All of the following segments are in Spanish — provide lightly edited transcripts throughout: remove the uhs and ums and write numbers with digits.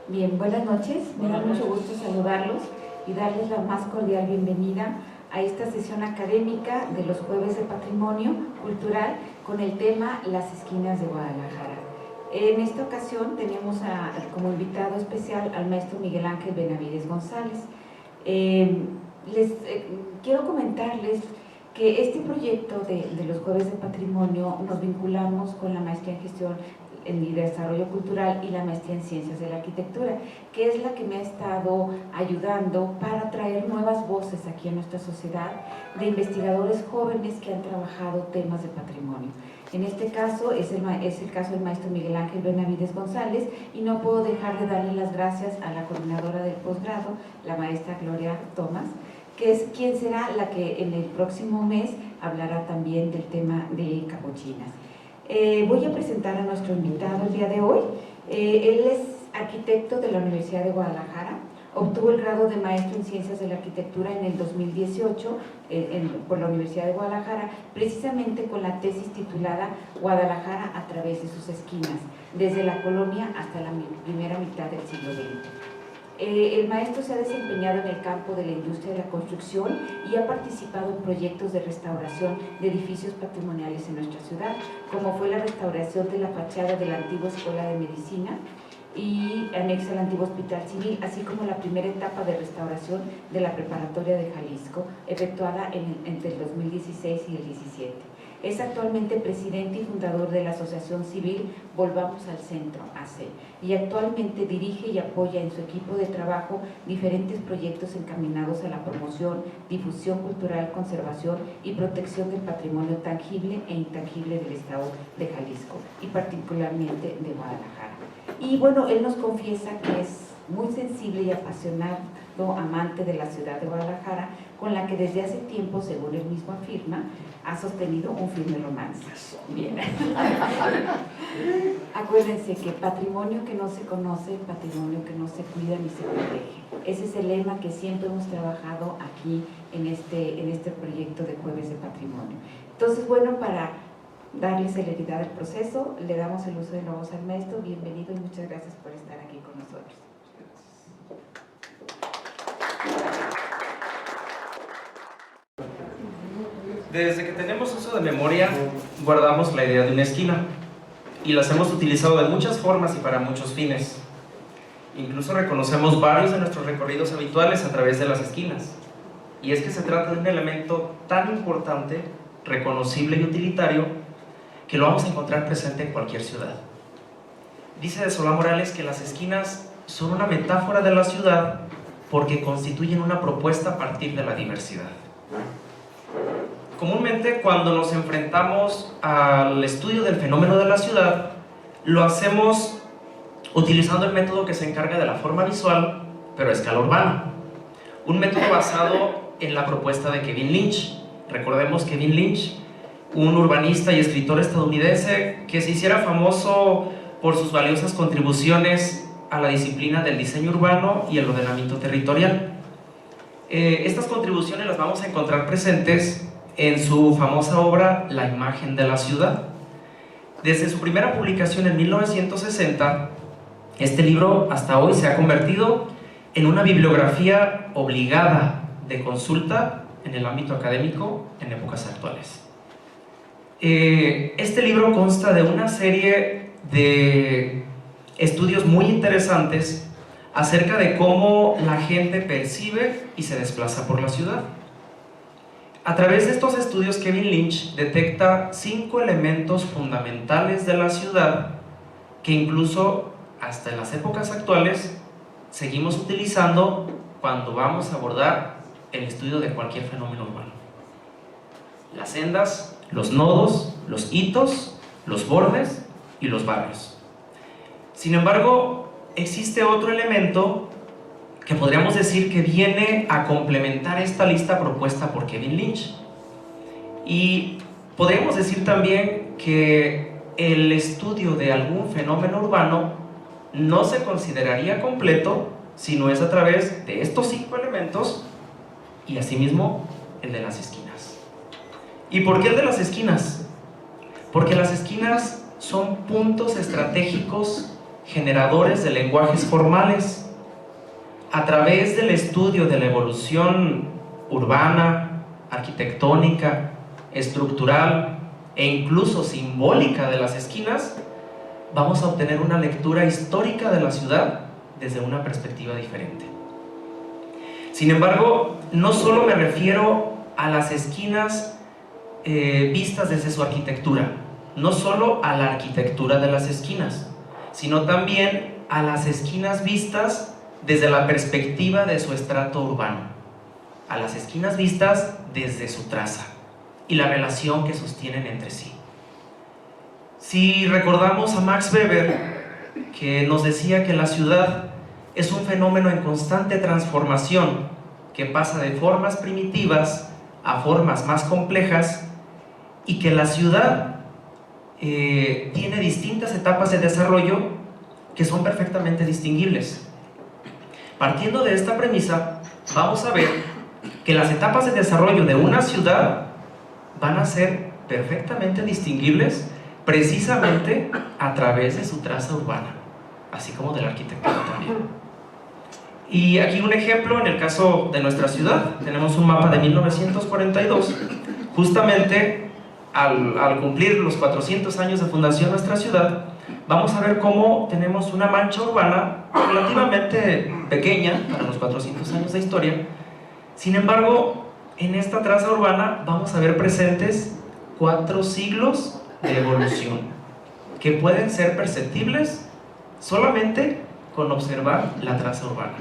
Bien, buenas noches. Me da mucho gusto saludarlos y darles la más cordial bienvenida a esta sesión académica de los Jueves de Patrimonio Cultural con el tema Las Esquinas de Guadalajara. En esta ocasión tenemos como invitado especial al maestro Miguel Ángel Benavides González. Quiero comentarles que este proyecto de los Jueves de Patrimonio nos vinculamos con la maestría en gestión en desarrollo cultural y la maestría en ciencias de la arquitectura, que es la que me ha estado ayudando para traer nuevas voces aquí en nuestra sociedad de investigadores jóvenes que han trabajado temas de patrimonio. En este caso es el caso del maestro Miguel Ángel Benavides González, y no puedo dejar de darle las gracias a la coordinadora del posgrado, la maestra Gloria Tomás, que es quien será la que en el próximo mes hablará también del tema de capuchinas. Voy a presentar a nuestro invitado el día de hoy. Él es arquitecto de la Universidad de Guadalajara, obtuvo el grado de maestro en Ciencias de la Arquitectura en el 2018 por la Universidad de Guadalajara, precisamente con la tesis titulada Guadalajara a través de sus esquinas, desde la colonia hasta la primera mitad del siglo XX. El maestro se ha desempeñado en el campo de la industria de la construcción y ha participado en proyectos de restauración de edificios patrimoniales en nuestra ciudad, como fue la restauración de la fachada de la antigua Escuela de Medicina y anexa al antiguo Hospital Civil, así como la primera etapa de restauración de la Preparatoria de Jalisco, efectuada entre el 2016 y el 2017. Es actualmente presidente y fundador de la Asociación Civil Volvamos al Centro, AC, y actualmente dirige y apoya en su equipo de trabajo diferentes proyectos encaminados a la promoción, difusión cultural, conservación y protección del patrimonio tangible e intangible del Estado de Jalisco y particularmente de Guadalajara. Y bueno, él nos confiesa que es muy sensible y apasionado amante de la ciudad de Guadalajara, con la que desde hace tiempo, según él mismo afirma, ha sostenido un firme romance. Bien. Acuérdense que patrimonio que no se conoce, patrimonio que no se cuida ni se protege. Ese es el lema que siempre hemos trabajado aquí en este proyecto de Jueves de Patrimonio. Entonces, bueno, para darle celeridad al proceso, le damos el uso de la voz al maestro. Bienvenido y muchas gracias por estar aquí con nosotros. Desde que tenemos uso de memoria, guardamos la idea de una esquina y las hemos utilizado de muchas formas y para muchos fines. Incluso reconocemos varios de nuestros recorridos habituales a través de las esquinas. Y es que se trata de un elemento tan importante, reconocible y utilitario, que lo vamos a encontrar presente en cualquier ciudad. Dice de Solá Morales que las esquinas son una metáfora de la ciudad porque constituyen una propuesta a partir de la diversidad. Comúnmente, cuando nos enfrentamos al estudio del fenómeno de la ciudad, lo hacemos utilizando el método que se encarga de la forma visual, pero a escala urbana. Un método basado en la propuesta de Kevin Lynch. Recordemos Kevin Lynch, un urbanista y escritor estadounidense que se hiciera famoso por sus valiosas contribuciones a la disciplina del diseño urbano y el ordenamiento territorial. Estas contribuciones las vamos a encontrar presentes en su famosa obra La imagen de la ciudad. Desde su primera publicación en 1960, este libro hasta hoy se ha convertido en una bibliografía obligada de consulta en el ámbito académico en épocas actuales. Este libro consta de una serie de estudios muy interesantes acerca de cómo la gente percibe y se desplaza por la ciudad. A través de estos estudios, Kevin Lynch detecta 5 elementos fundamentales de la ciudad que incluso hasta en las épocas actuales seguimos utilizando cuando vamos a abordar el estudio de cualquier fenómeno urbano. Las sendas, los nodos, los hitos, los bordes y los barrios. Sin embargo, existe otro elemento que podríamos decir que viene a complementar esta lista propuesta por Kevin Lynch. Y podríamos decir también que el estudio de algún fenómeno urbano no se consideraría completo si no es a través de estos 5 elementos y asimismo el de las esquinas. ¿Y por qué el de las esquinas? Porque las esquinas son puntos estratégicos generadores de lenguajes formales. A través del estudio de la evolución urbana, arquitectónica, estructural e incluso simbólica de las esquinas, vamos a obtener una lectura histórica de la ciudad desde una perspectiva diferente. Sin embargo, no solo me refiero a las esquinas vistas desde su arquitectura, no solo a la arquitectura de las esquinas, sino también a las esquinas vistas desde la perspectiva de su estrato urbano, a las esquinas vistas desde su traza y la relación que sostienen entre sí. Si recordamos a Max Weber, que nos decía que la ciudad es un fenómeno en constante transformación, que pasa de formas primitivas a formas más complejas, y que la ciudad tiene distintas etapas de desarrollo que son perfectamente distinguibles. Partiendo de esta premisa, vamos a ver que las etapas de desarrollo de una ciudad van a ser perfectamente distinguibles precisamente a través de su traza urbana, así como de la arquitectura también. Y aquí un ejemplo en el caso de nuestra ciudad. Tenemos un mapa de 1942, justamente al cumplir los 400 años de fundación de nuestra ciudad. Vamos a ver cómo tenemos una mancha urbana relativamente pequeña para los 400 años de historia. Sin embargo, en esta traza urbana vamos a ver presentes 4 siglos de evolución que pueden ser perceptibles solamente con observar la traza urbana.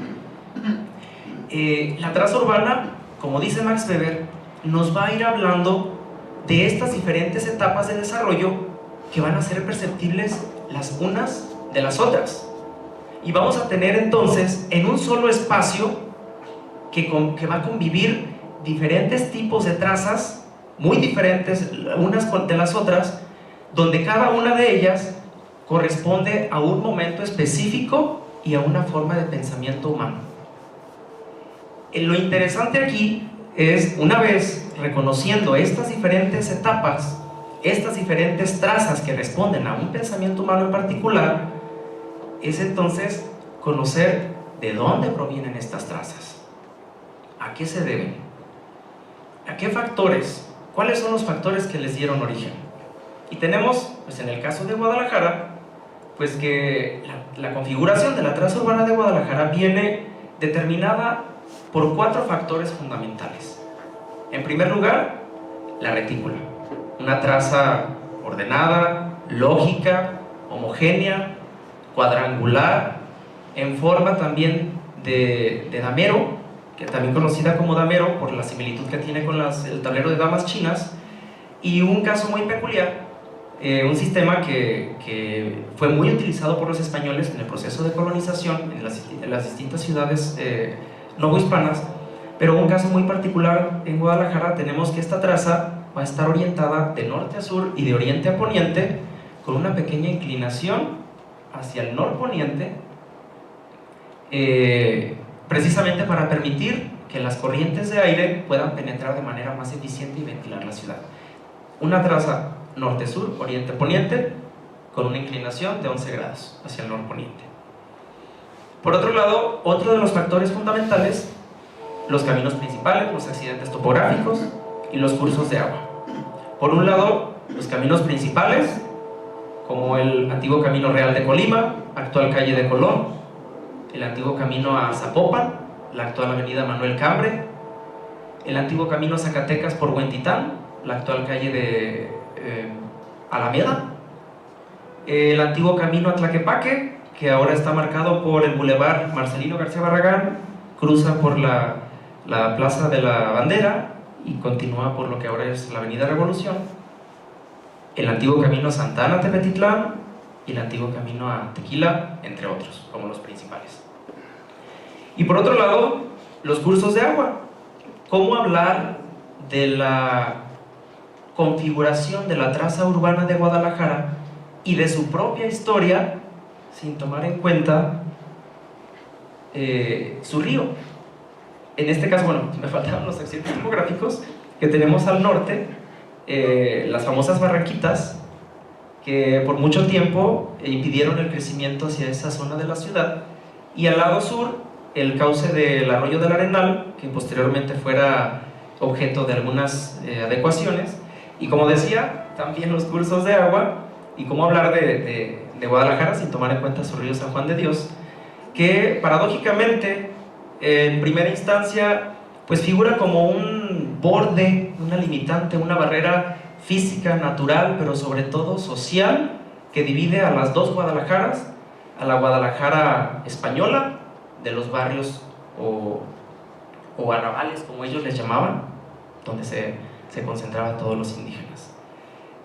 La traza urbana, como dice Max Weber, nos va a ir hablando de estas diferentes etapas de desarrollo que van a ser perceptibles las unas de las otras, y vamos a tener entonces en un solo espacio que va a convivir diferentes tipos de trazas muy diferentes unas de las otras, donde cada una de ellas corresponde a un momento específico y a una forma de pensamiento humano. Lo interesante aquí es, una vez reconociendo estas diferentes etapas, estas diferentes trazas que responden a un pensamiento humano en particular, es entonces conocer de dónde provienen estas trazas, a qué se deben, a qué factores, cuáles son los factores que les dieron origen. Y tenemos, pues en el caso de Guadalajara, pues que la configuración de la traza urbana de Guadalajara viene determinada por 4 factores fundamentales. En primer lugar, la retícula, una traza ordenada, lógica, homogénea, cuadrangular, en forma también de damero, que también conocida como damero por la similitud que tiene con el tablero de damas chinas, y un caso muy peculiar, un sistema que fue muy utilizado por los españoles en el proceso de colonización en las distintas ciudades novohispanas, pero un caso muy particular en Guadalajara. Tenemos que esta traza va a estar orientada de norte a sur y de oriente a poniente, con una pequeña inclinación hacia el norponiente, precisamente para permitir que las corrientes de aire puedan penetrar de manera más eficiente y ventilar la ciudad. Una traza norte-sur, oriente-poniente, con una inclinación de 11 grados hacia el norponiente. Por otro lado, otro de los factores fundamentales, los caminos principales, los accidentes topográficos y los cursos de agua. Por un lado, los caminos principales, como el antiguo Camino Real de Colima, actual calle de Colón, el antiguo camino a Zapopan, la actual avenida Manuel Cambre, el antiguo camino Zacatecas por Huentitán, la actual calle de Alameda, el antiguo camino a Tlaquepaque, que ahora está marcado por el Boulevard Marcelino García Barragán, cruza por la Plaza de la Bandera y continúa por lo que ahora es la Avenida Revolución, el antiguo camino a Santa Ana Tepetitlán y el antiguo camino a Tequila, entre otros, como los principales. Y por otro lado, los cursos de agua. ¿Cómo hablar de la configuración de la traza urbana de Guadalajara y de su propia historia sin tomar en cuenta su río? En este caso, bueno, me faltaron los accidentes topográficos que tenemos al norte, las famosas barranquitas, que por mucho tiempo impidieron el crecimiento hacia esa zona de la ciudad, y al lado sur el cauce del arroyo del Arenal, que posteriormente fuera objeto de algunas adecuaciones, y como decía, también los cursos de agua, y cómo hablar de Guadalajara sin tomar en cuenta su río San Juan de Dios, que paradójicamente en primera instancia pues figura como un borde, una limitante, una barrera física, natural, pero sobre todo social, que divide a las dos Guadalajaras, a la Guadalajara española, de los barrios o arrabales, como ellos les llamaban, donde se concentraban todos los indígenas.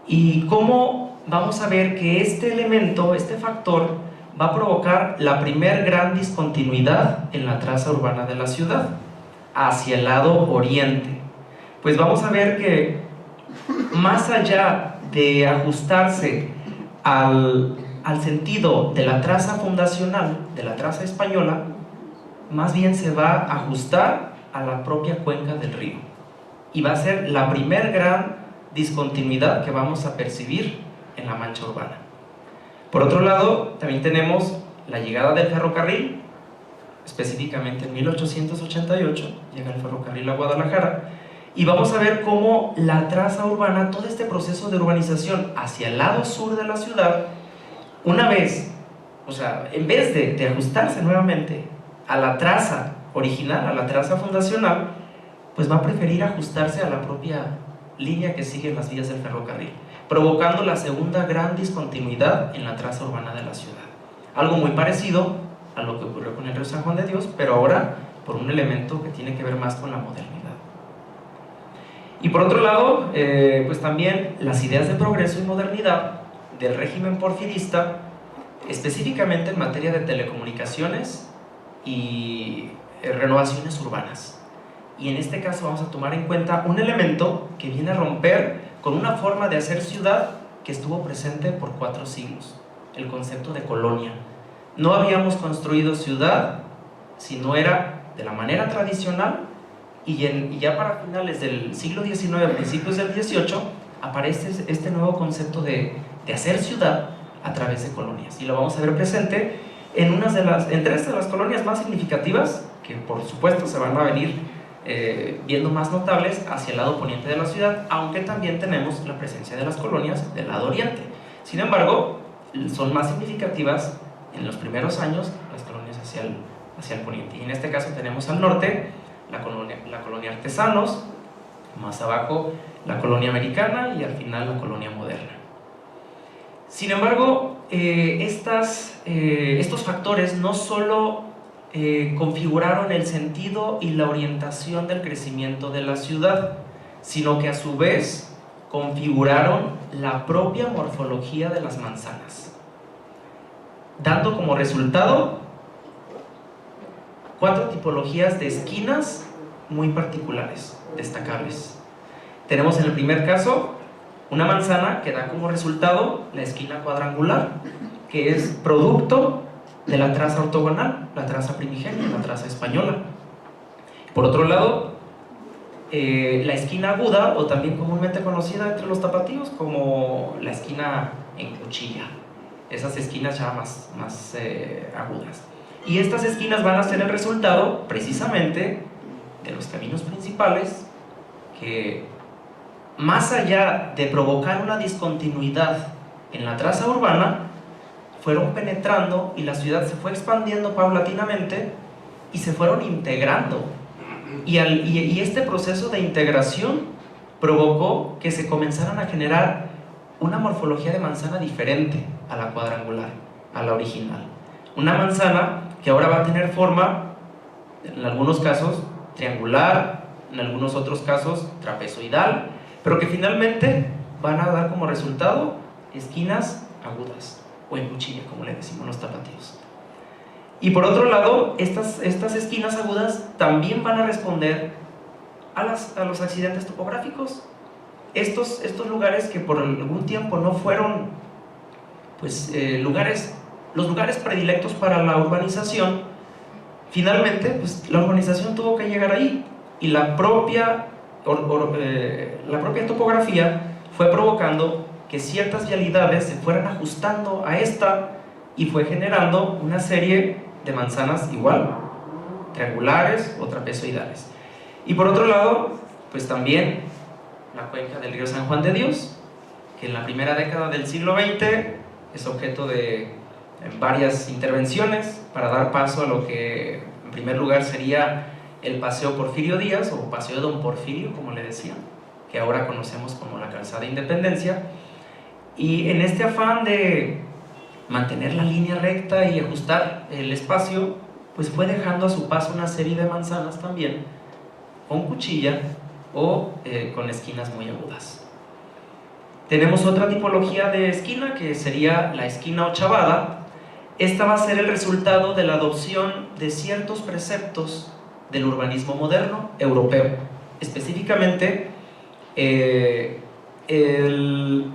Y cómo vamos a ver que este elemento, este factor, va a provocar la primer gran discontinuidad en la traza urbana de la ciudad, hacia el lado oriente. Pues vamos a ver que más allá de ajustarse al sentido de la traza fundacional, de la traza española, más bien se va a ajustar a la propia cuenca del río. Y va a ser la primer gran discontinuidad que vamos a percibir en la mancha urbana. Por otro lado, también tenemos la llegada del ferrocarril, específicamente en 1888, llega el ferrocarril a Guadalajara, y vamos a ver cómo la traza urbana, todo este proceso de urbanización hacia el lado sur de la ciudad, una vez, o sea, en vez de ajustarse nuevamente a la traza original, a la traza fundacional, pues va a preferir ajustarse a la propia línea que siguen las vías del ferrocarril, provocando la segunda gran discontinuidad en la traza urbana de la ciudad. Algo muy parecido a lo que ocurrió con el río San Juan de Dios, pero ahora por un elemento que tiene que ver más con la modernidad. Y por otro lado, pues también las ideas de progreso y modernidad del régimen porfirista, específicamente en materia de telecomunicaciones y renovaciones urbanas. Y en este caso vamos a tomar en cuenta un elemento que viene a romper con una forma de hacer ciudad que estuvo presente por 4 siglos, el concepto de colonia. No habíamos construido ciudad si no era de la manera tradicional, y ya para finales del siglo XIX, principios del XVIII, aparece este nuevo concepto de hacer ciudad a través de colonias. Y lo vamos a ver presente en tres de las colonias más significativas, que por supuesto se van a venir viendo más notables hacia el lado poniente de la ciudad, aunque también tenemos la presencia de las colonias del lado oriente. Sin embargo, son más significativas en los primeros años las colonias hacia el poniente. Y en este caso tenemos al norte la colonia Artesanos, más abajo la colonia americana y al final la colonia moderna. Sin embargo, estos factores no solo configuraron el sentido y la orientación del crecimiento de la ciudad, sino que a su vez configuraron la propia morfología de las manzanas, dando como resultado 4 tipologías de esquinas muy particulares, destacables. Tenemos en el primer caso una manzana que da como resultado la esquina cuadrangular, que es producto de la traza ortogonal, la traza primigenia, la traza española. Por otro lado, la esquina aguda, o también comúnmente conocida entre los tapatíos como la esquina en cuchilla, esas esquinas ya más agudas. Y estas esquinas van a ser el resultado precisamente de los caminos principales que, más allá de provocar una discontinuidad en la traza urbana, fueron penetrando y la ciudad se fue expandiendo paulatinamente y se fueron integrando. Y este proceso de integración provocó que se comenzaran a generar una morfología de manzana diferente a la cuadrangular, a la original. Una manzana que ahora va a tener forma, en algunos casos, triangular, en algunos otros casos, trapezoidal, pero que finalmente van a dar como resultado esquinas agudas, o en cuchilla, como le decimos los tapatíos. Y por otro lado, estas esquinas agudas también van a responder a los accidentes topográficos. Estos lugares que por algún tiempo no fueron pues, los lugares predilectos para la urbanización, finalmente pues, la urbanización tuvo que llegar ahí, y la propia topografía fue provocando que ciertas vialidades se fueran ajustando a esta y fue generando una serie de manzanas igual, triangulares o trapezoidales. Y por otro lado, pues también la cuenca del río San Juan de Dios, que en la primera década del siglo XX es objeto de varias intervenciones para dar paso a lo que en primer lugar sería el Paseo Porfirio Díaz o Paseo de Don Porfirio, como le decían, que ahora conocemos como la Calzada Independencia. Y en este afán de mantener la línea recta y ajustar el espacio, pues fue dejando a su paso una serie de manzanas también con cuchilla o con esquinas muy agudas. Tenemos otra tipología de esquina que sería la esquina ochavada. Esta va a ser el resultado de la adopción de ciertos preceptos del urbanismo moderno europeo, específicamente el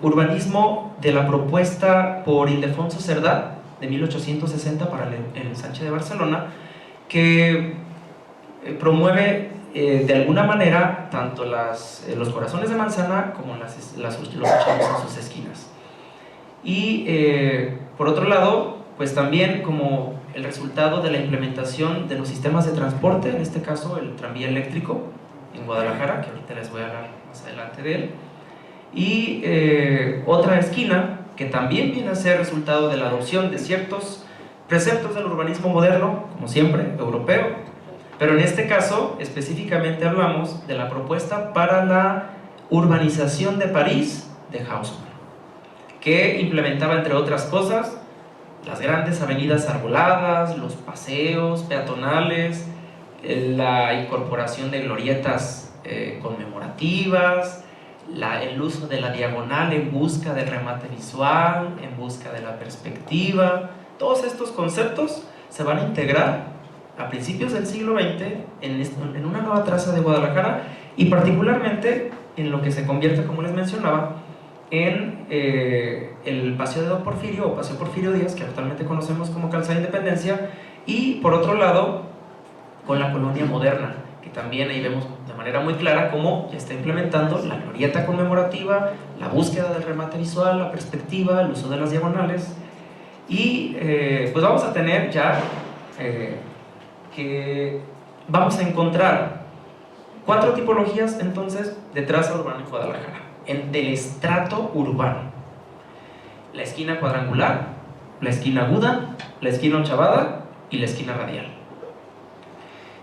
urbanismo de la propuesta por Ildefonso Cerdá de 1860 para el ensanche de Barcelona, que promueve de alguna manera tanto los corazones de manzana como los ochavos en sus esquinas. Y por otro lado, pues también como el resultado de la implementación de los sistemas de transporte, en este caso el tranvía eléctrico en Guadalajara, que ahorita les voy a hablar más adelante de él. Y otra esquina que también viene a ser resultado de la adopción de ciertos preceptos del urbanismo moderno, como siempre, europeo, pero en este caso específicamente hablamos de la propuesta para la urbanización de París de Haussmann, que implementaba, entre otras cosas, las grandes avenidas arboladas, los paseos peatonales, la incorporación de glorietas conmemorativas, el uso de la diagonal en busca del remate visual, en busca de la perspectiva. Todos estos conceptos se van a integrar a principios del siglo XX en una nueva traza de Guadalajara, y particularmente en lo que se convierte, como les mencionaba, en el Paseo de Don Porfirio o Paseo Porfirio Díaz, que actualmente conocemos como Calzada Independencia, y por otro lado con la colonia moderna, que también ahí vemos de manera muy clara cómo ya está implementando la glorieta conmemorativa, la búsqueda del remate visual, la perspectiva, el uso de las diagonales. Y pues vamos a tener ya que vamos a encontrar 4 tipologías entonces de traza urbana en Guadalajara, del estrato urbano: la esquina cuadrangular, la esquina aguda, la esquina ochavada y la esquina radial.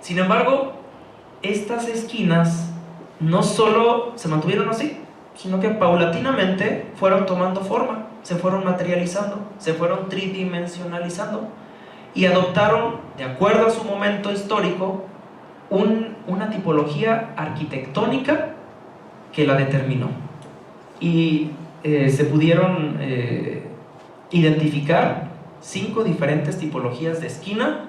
Sin embargo, estas esquinas no solo se mantuvieron así, sino que paulatinamente fueron tomando forma, se fueron materializando, se fueron tridimensionalizando y adoptaron, de acuerdo a su momento histórico, una tipología arquitectónica que la determinó. Y se pudieron identificar 5 diferentes tipologías de esquina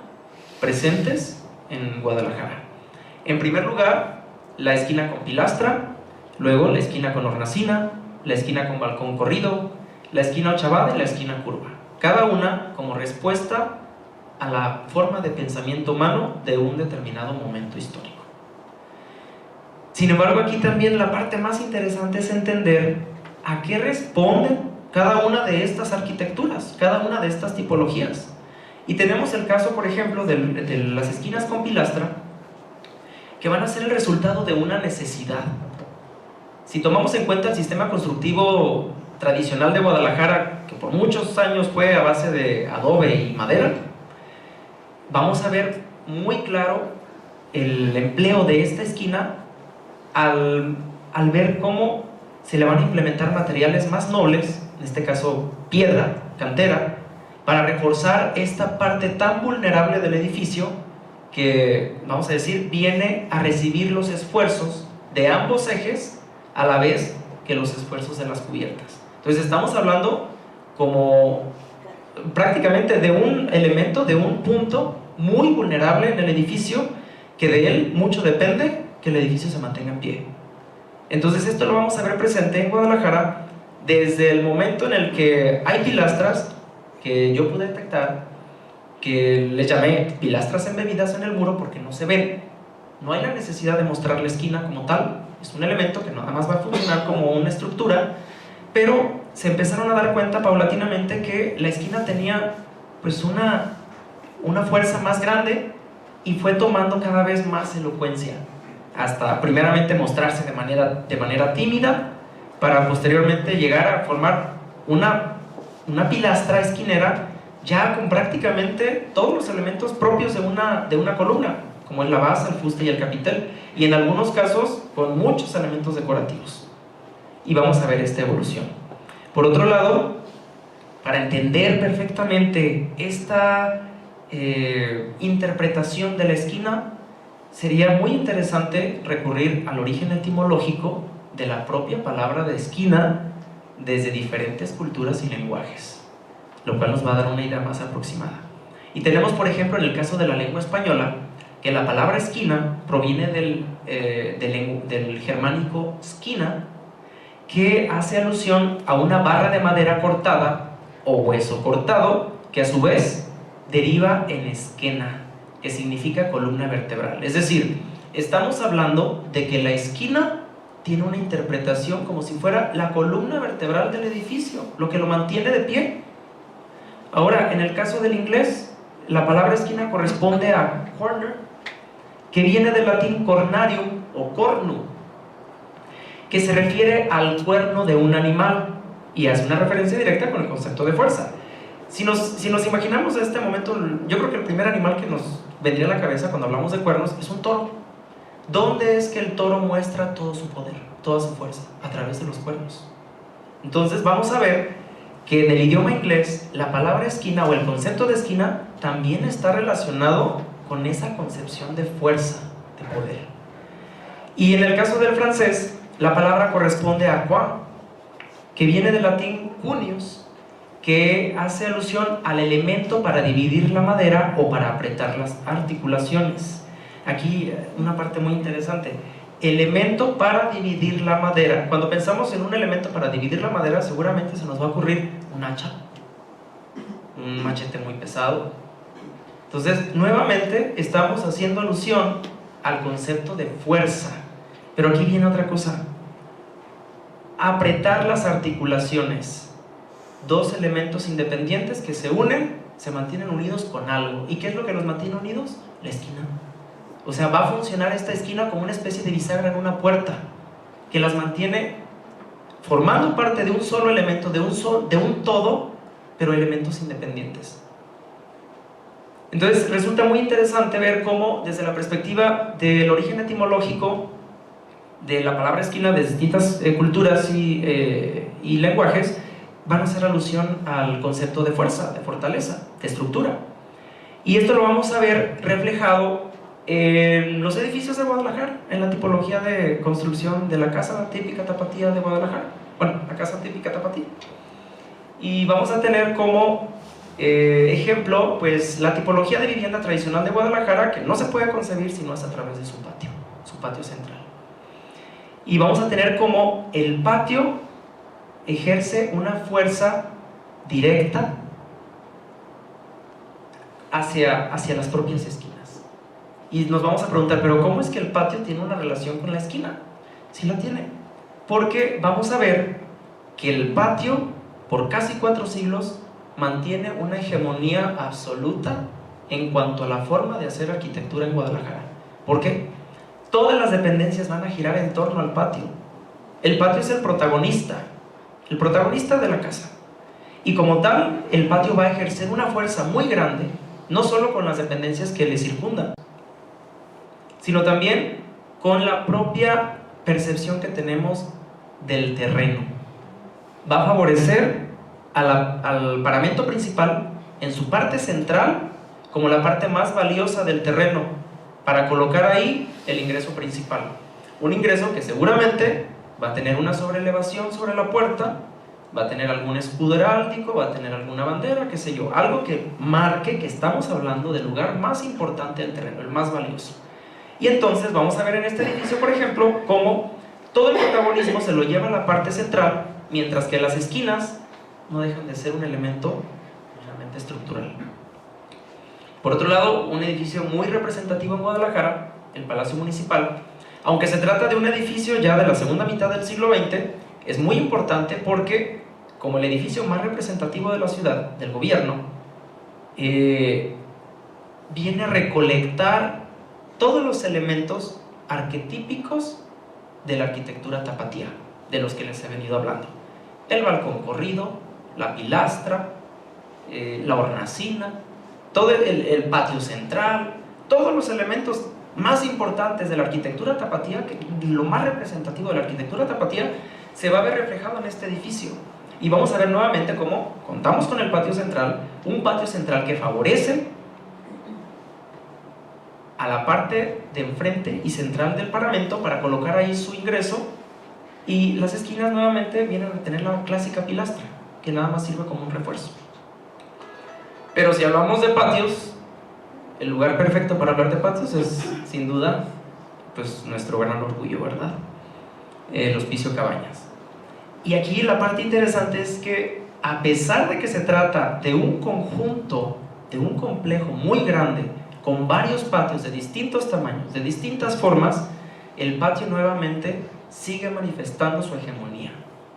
presentes en Guadalajara. En primer lugar, la esquina con pilastra, luego la esquina con hornacina, la esquina con balcón corrido, la esquina ochavada y la esquina curva, cada una como respuesta a la forma de pensamiento humano de un determinado momento histórico. Sin embargo, aquí también la parte más interesante es entender a qué responden cada una de estas arquitecturas, cada una de estas tipologías. Y tenemos el caso, por ejemplo, de las esquinas con pilastra, que van a ser el resultado de una necesidad. Si tomamos en cuenta el sistema constructivo tradicional de Guadalajara, que por muchos años fue a base de adobe y madera, vamos a ver muy claro el empleo de esta esquina al ver cómo se le van a implementar materiales más nobles, en este caso piedra, cantera, para reforzar esta parte tan vulnerable del edificio que, vamos a decir, viene a recibir los esfuerzos de ambos ejes a la vez que los esfuerzos de las cubiertas. Entonces estamos hablando como prácticamente de un elemento, de un punto muy vulnerable en el edificio, que de él mucho depende que el edificio se mantenga en pie. Entonces esto lo vamos a ver presente en Guadalajara desde el momento en el que hay pilastras que yo pude detectar, que les llamé pilastras embebidas en el muro porque no se ven. No hay la necesidad de mostrar la esquina como tal, es un elemento que nada más va a funcionar como una estructura, pero se empezaron a dar cuenta paulatinamente que la esquina tenía pues una fuerza más grande y fue tomando cada vez más elocuencia, hasta primeramente mostrarse de manera tímida, para posteriormente llegar a formar una pilastra esquinera ya con prácticamente todos los elementos propios de una columna, como es la base, el fuste y el capitel, y en algunos casos con muchos elementos decorativos. Y vamos a ver esta evolución. Por otro lado, para entender perfectamente esta interpretación de la esquina, sería muy interesante recurrir al origen etimológico de la propia palabra de esquina desde diferentes culturas y lenguajes, lo cual nos va a dar una idea más aproximada. Y tenemos, por ejemplo, en el caso de la lengua española, que la palabra esquina proviene del germánico skina, que hace alusión a una barra de madera cortada o hueso cortado, que a su vez deriva en esquena, que significa columna vertebral. Es decir, estamos hablando de que la esquina tiene una interpretación como si fuera la columna vertebral del edificio, lo que lo mantiene de pie. Ahora, en el caso del inglés, la palabra esquina corresponde a corner, que viene del latín cornarium o cornu, que se refiere al cuerno de un animal y hace una referencia directa con el concepto de fuerza. Si nos imaginamos en este momento, yo creo que el primer animal que nos vendría a la cabeza cuando hablamos de cuernos es un toro. ¿Dónde es que el toro muestra todo su poder, toda su fuerza? A través de los cuernos. Entonces vamos a ver que en el idioma inglés la palabra esquina o el concepto de esquina también está relacionado con esa concepción de fuerza, de poder. Y en el caso del francés, la palabra corresponde a quoi, que viene del latín cunius, que hace alusión al elemento para dividir la madera o para apretar las articulaciones. Aquí una parte muy interesante: elemento para dividir la madera. Cuando pensamos en un elemento para dividir la madera, seguramente se nos va a ocurrir un hacha, un machete muy pesado. Entonces, nuevamente estamos haciendo alusión al concepto de fuerza. Pero aquí viene otra cosa: apretar las articulaciones. Dos elementos independientes que se unen, se mantienen unidos con algo. ¿Y qué es lo que los mantiene unidos? La esquina. O sea, va a funcionar esta esquina como una especie de bisagra en una puerta, que las mantiene formando parte de un solo elemento, de un todo, pero elementos independientes. Entonces resulta muy interesante ver cómo, desde la perspectiva del origen etimológico de la palabra esquina de distintas culturas y lenguajes, van a hacer alusión al concepto de fuerza, de fortaleza, de estructura. Y esto lo vamos a ver reflejado en los edificios de Guadalajara, en la tipología de construcción de la casa típica tapatía de Guadalajara. Bueno, la casa típica tapatía. Y vamos a tener como ejemplo, pues, la tipología de vivienda tradicional de Guadalajara, que no se puede concebir si no es a través de su patio central. Y vamos a tener como el patio ejerce una fuerza directa hacia las propias esquinas. Y nos vamos a preguntar, ¿pero cómo es que el patio tiene una relación con la esquina? Sí la tiene, porque vamos a ver que el patio, por casi 4 siglos, mantiene una hegemonía absoluta en cuanto a la forma de hacer arquitectura en Guadalajara. ¿Por qué? Todas las dependencias van a girar en torno al patio. El patio es el protagonista de la casa. Y como tal, el patio va a ejercer una fuerza muy grande, no solo con las dependencias que le circundan, sino también con la propia percepción que tenemos del terreno. Va a favorecer al paramento principal en su parte central como la parte más valiosa del terreno, para colocar ahí el ingreso principal. Un ingreso que seguramente va a tener una sobreelevación sobre la puerta, va a tener algún escudo heráldico, va a tener alguna bandera, qué sé yo, algo que marque que estamos hablando del lugar más importante del terreno, el más valioso. Y entonces vamos a ver en este edificio, por ejemplo, cómo todo el protagonismo se lo lleva a la parte central, mientras que las esquinas no dejan de ser un elemento meramente estructural. Por otro lado, un edificio muy representativo en Guadalajara, el Palacio Municipal, aunque se trata de un edificio ya de la segunda mitad del siglo XX, es muy importante porque como el edificio más representativo de la ciudad, del gobierno, viene a recolectar todos los elementos arquetípicos de la arquitectura tapatía, de los que les he venido hablando. El balcón corrido, la pilastra, la hornacina, todo el patio central, todos los elementos más importantes de la arquitectura tapatía, lo más representativo de la arquitectura tapatía, se va a ver reflejado en este edificio. Y vamos a ver nuevamente cómo contamos con el patio central, un patio central que favorece a la parte de enfrente y central del paramento para colocar ahí su ingreso, y las esquinas nuevamente vienen a tener la clásica pilastra, que nada más sirve como un refuerzo. Pero si hablamos de patios, el lugar perfecto para hablar de patios es, sin duda, pues nuestro gran orgullo, ¿verdad? El Hospicio Cabañas. Y aquí la parte interesante es que, a pesar de que se trata de un conjunto, de un complejo muy grande, con varios patios de distintos tamaños, de distintas formas, el patio nuevamente sigue manifestando su hegemonía,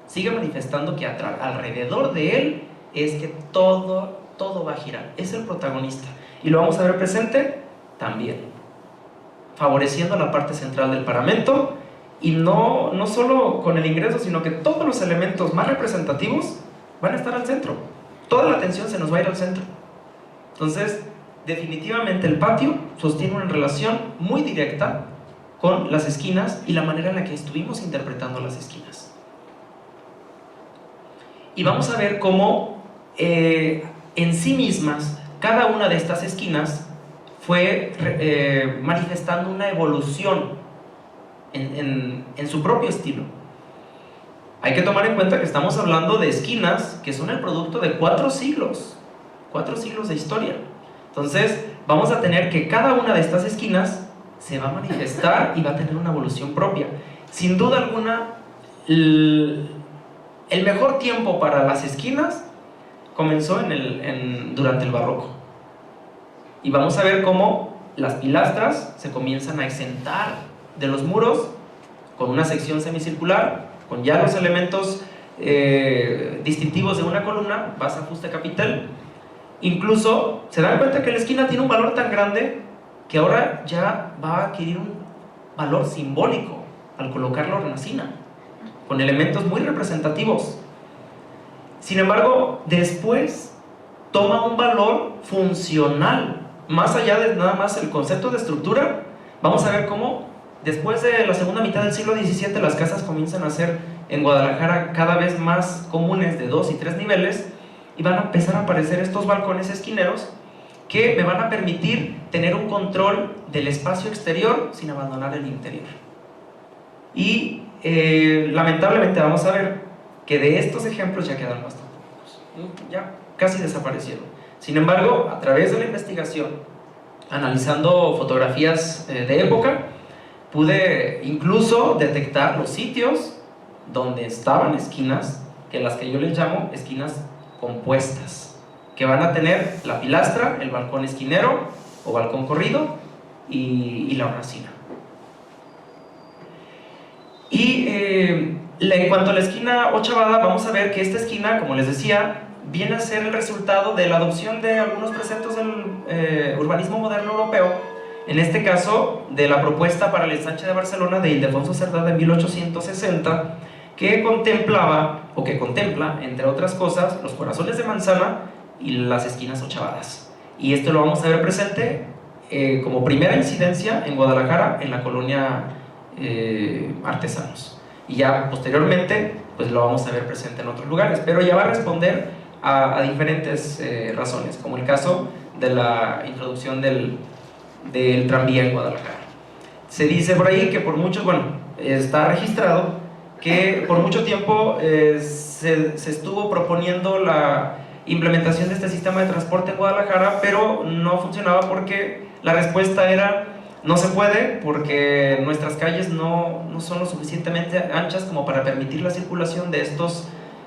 sigue manifestando que alrededor de él es que todo va a girar, es el protagonista, y lo vamos a ver presente también, favoreciendo la parte central del paramento, y no solo con el ingreso, sino que todos los elementos más representativos van a estar al centro, toda la atención se nos va a ir al centro. Entonces, definitivamente el patio sostiene una relación muy directa con las esquinas y la manera en la que estuvimos interpretando las esquinas. Y vamos a ver cómo en sí mismas cada una de estas esquinas fue manifestando una evolución en su propio estilo. Hay que tomar en cuenta que estamos hablando de esquinas que son el producto de 4 siglos de historia. Entonces vamos a tener que cada una de estas esquinas se va a manifestar y va a tener una evolución propia. Sin duda alguna, el mejor tiempo para las esquinas comenzó durante el barroco, y vamos a ver cómo las pilastras se comienzan a exentar de los muros con una sección semicircular, con ya los elementos distintivos de una columna, base, ajuste, capitel. Incluso se dan cuenta que la esquina tiene un valor tan grande que ahora ya va a adquirir un valor simbólico al colocar la hornacina, con elementos muy representativos. Sin embargo, después toma un valor funcional, más allá de nada más el concepto de estructura. Vamos a ver cómo después de la segunda mitad del siglo XVII las casas comienzan a ser en Guadalajara cada vez más comunes, de 2 y 3 niveles, y van a empezar a aparecer estos balcones esquineros que me van a permitir tener un control del espacio exterior sin abandonar el interior. Y lamentablemente vamos a ver que de estos ejemplos ya quedan bastante pocos, ya casi desaparecieron. Sin embargo, a través de la investigación, analizando fotografías de época, pude incluso detectar los sitios donde estaban esquinas, que las que yo les llamo esquinas compuestas, que van a tener la pilastra, el balcón esquinero o balcón corrido y la hornacina. Y en cuanto a la esquina ochavada, vamos a ver que esta esquina, como les decía, viene a ser el resultado de la adopción de algunos preceptos del urbanismo moderno europeo, en este caso de la propuesta para el ensanche de Barcelona de Ildefonso Cerdá de 1860, que contemplaba, o que contempla, entre otras cosas, los corazones de manzana y las esquinas ochavadas. Y esto lo vamos a ver presente como primera incidencia en Guadalajara, en la colonia Artesanos. Y ya posteriormente, pues lo vamos a ver presente en otros lugares, pero ya va a responder a diferentes razones, como el caso de la introducción del tranvía en Guadalajara. Se dice por ahí que por muchos, bueno, está registrado que por mucho tiempo se estuvo proponiendo la implementación de este sistema de transporte en Guadalajara, pero no funcionaba porque la respuesta era: no se puede, porque nuestras calles no son lo suficientemente anchas como para permitir la circulación de estos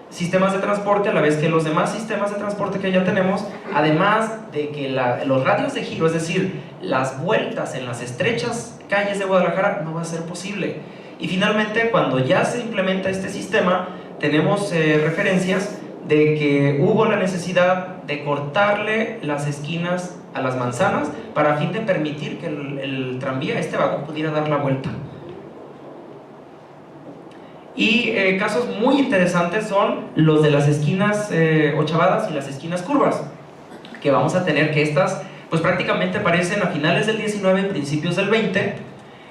sistemas de transporte, a la vez que los demás sistemas de transporte que ya tenemos, además de que los radios de giro, es decir, las vueltas en las estrechas calles de Guadalajara, no va a ser posible. Y finalmente, cuando ya se implementa este sistema, tenemos referencias de que hubo la necesidad de cortarle las esquinas a las manzanas para a fin de permitir que el tranvía, este vagón, pudiera dar la vuelta. Y casos muy interesantes son los de las esquinas ochavadas y las esquinas curvas, que vamos a tener, que estas pues prácticamente aparecen a finales del 19, principios del 20,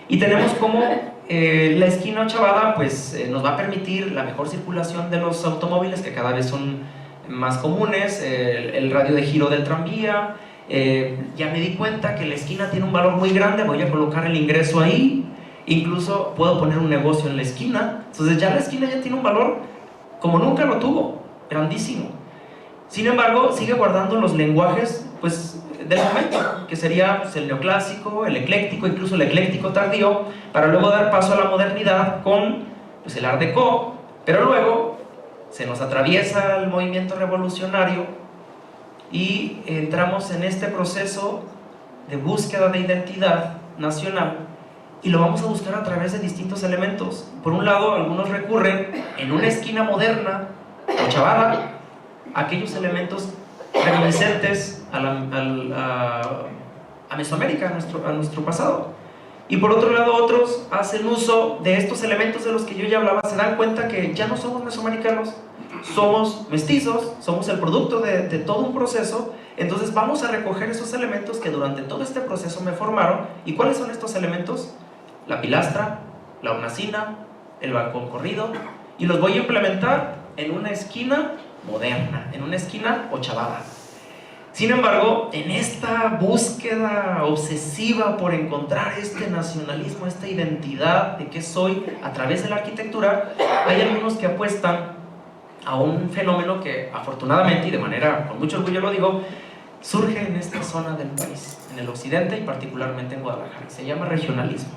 y tenemos como la esquina ochavada pues nos va a permitir la mejor circulación de los automóviles, que cada vez son más comunes, el radio de giro del tranvía. Ya me di cuenta que la esquina tiene un valor muy grande, voy a colocar el ingreso ahí, incluso puedo poner un negocio en la esquina. Entonces ya la esquina ya tiene un valor como nunca lo tuvo, grandísimo. Sin embargo, sigue guardando los lenguajes pues del momento, que sería pues, el neoclásico, el ecléctico, incluso el ecléctico tardío, para luego dar paso a la modernidad con pues, el Art Deco. Pero luego se nos atraviesa el movimiento revolucionario y entramos en este proceso de búsqueda de identidad nacional, y lo vamos a buscar a través de distintos elementos. Por un lado, algunos recurren en una esquina moderna, ochavada, a aquellos elementos reminiscentes a Mesoamérica, a nuestro pasado. Y por otro lado, otros hacen uso de estos elementos de los que yo ya hablaba, se dan cuenta que ya no somos mesoamericanos, somos mestizos, somos el producto de todo un proceso. Entonces vamos a recoger esos elementos que durante todo este proceso me formaron. ¿Y cuáles son estos elementos? La pilastra, la hornacina, el balcón corrido, y los voy a implementar en una esquina moderna, en una esquina ochavada. Sin embargo, en esta búsqueda obsesiva por encontrar este nacionalismo, esta identidad de qué soy a través de la arquitectura, hay algunos que apuestan a un fenómeno que afortunadamente, y de manera con mucho orgullo lo digo, surge en esta zona del país, en el occidente y particularmente en Guadalajara. Se llama regionalismo,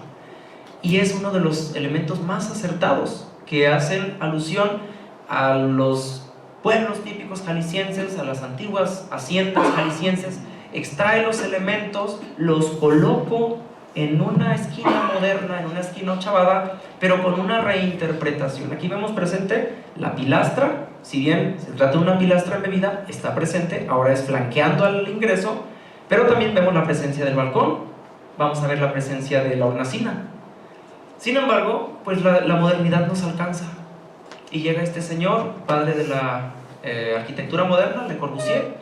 y es uno de los elementos más acertados, que hacen alusión a los pueblos típicos jaliscienses, a las antiguas haciendas jaliscienses. Extrae los elementos, los coloco en una esquina moderna, en una esquina ochavada, pero con una reinterpretación. Aquí vemos presente la pilastra. Si bien se trata de una pilastra embebida, está presente, ahora es flanqueando al ingreso, pero también vemos la presencia del balcón, vamos a ver la presencia de la hornacina. Sin embargo, pues la modernidad nos alcanza, y llega este señor, padre de la arquitectura moderna, Le Corbusier,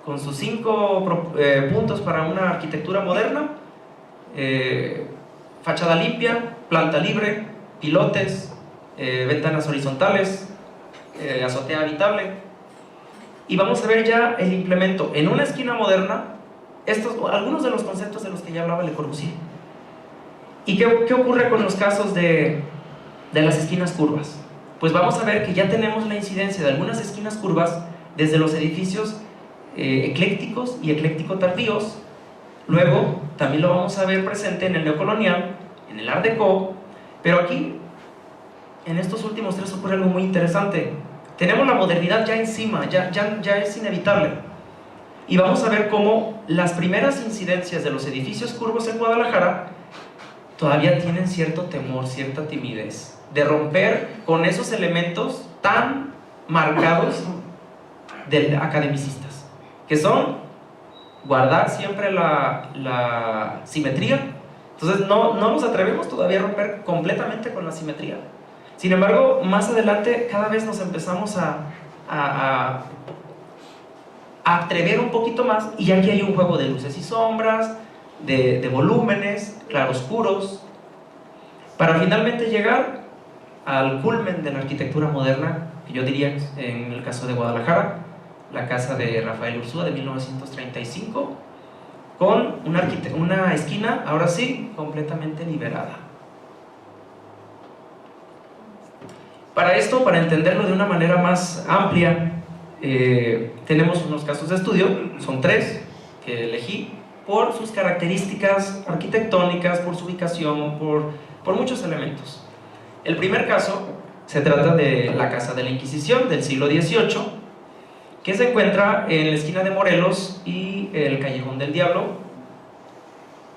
con sus 5 puntos para una arquitectura moderna: fachada limpia, planta libre, pilotes, ventanas horizontales, azotea habitable. Y vamos a ver ya el implemento en una esquina moderna, algunos de los conceptos de los que ya hablaba Le Corbusier. ¿Y qué ocurre con los casos de las esquinas curvas? Pues vamos a ver que ya tenemos la incidencia de algunas esquinas curvas desde los edificios eclécticos y ecléctico tardíos. Luego también lo vamos a ver presente en el neocolonial, en el Art Deco, pero aquí en estos últimos 3 ocurre algo muy interesante. Tenemos la modernidad ya encima, ya es inevitable, y vamos a ver cómo las primeras incidencias de los edificios curvos en Guadalajara todavía tienen cierto temor, cierta timidez de romper con esos elementos tan marcados de academicistas, que son guardar siempre la simetría. Entonces no nos atrevemos todavía a romper completamente con la simetría. Sin embargo, más adelante cada vez nos empezamos a atrever un poquito más, y aquí hay un juego de luces y sombras, de volúmenes, claroscuros, para finalmente llegar al culmen de la arquitectura moderna, que yo diría, en el caso de Guadalajara, la casa de Rafael Ursúa de 1935, con una esquina, ahora sí, completamente liberada. Para esto, para entenderlo de una manera más amplia, tenemos unos casos de estudio, son 3 que elegí, por sus características arquitectónicas, por su ubicación, por muchos elementos. El primer caso se trata de la Casa de la Inquisición del siglo XVIII, que se encuentra en la esquina de Morelos y el Callejón del Diablo.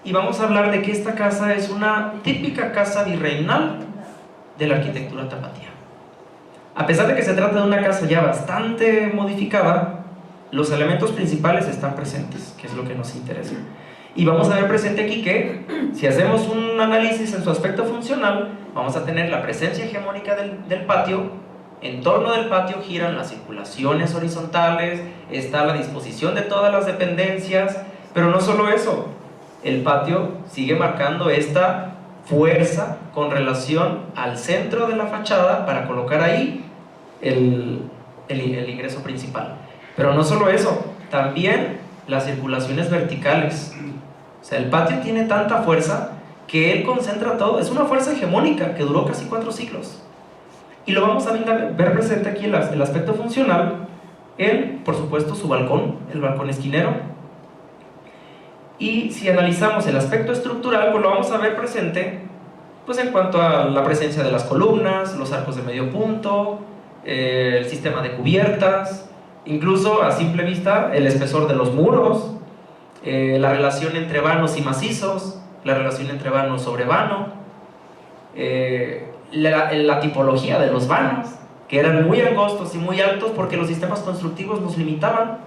Y vamos a hablar de que esta casa es una típica casa virreinal de la arquitectura tapatía. A pesar de que se trata de una casa ya bastante modificada, los elementos principales están presentes, que es lo que nos interesa. Y vamos a ver presente aquí que, si hacemos un análisis en su aspecto funcional, vamos a tener la presencia hegemónica del patio. En torno del patio giran las circulaciones horizontales, está la disposición de todas las dependencias, pero no solo eso, el patio sigue marcando esta fuerza con relación al centro de la fachada para colocar ahí el ingreso principal. Pero no solo eso, también las circulaciones verticales. O sea, el patio tiene tanta fuerza que él concentra todo, es una fuerza hegemónica que duró casi 4 siglos. Y lo vamos a ver presente aquí el aspecto funcional, por supuesto, su balcón, el balcón esquinero. Y si analizamos el aspecto estructural, pues lo vamos a ver presente pues en cuanto a la presencia de las columnas, los arcos de medio punto, el sistema de cubiertas, incluso a simple vista el espesor de los muros, la relación entre vanos y macizos, la relación entre vano sobre vano, la tipología de los vanos, que eran muy angostos y muy altos porque los sistemas constructivos nos limitaban.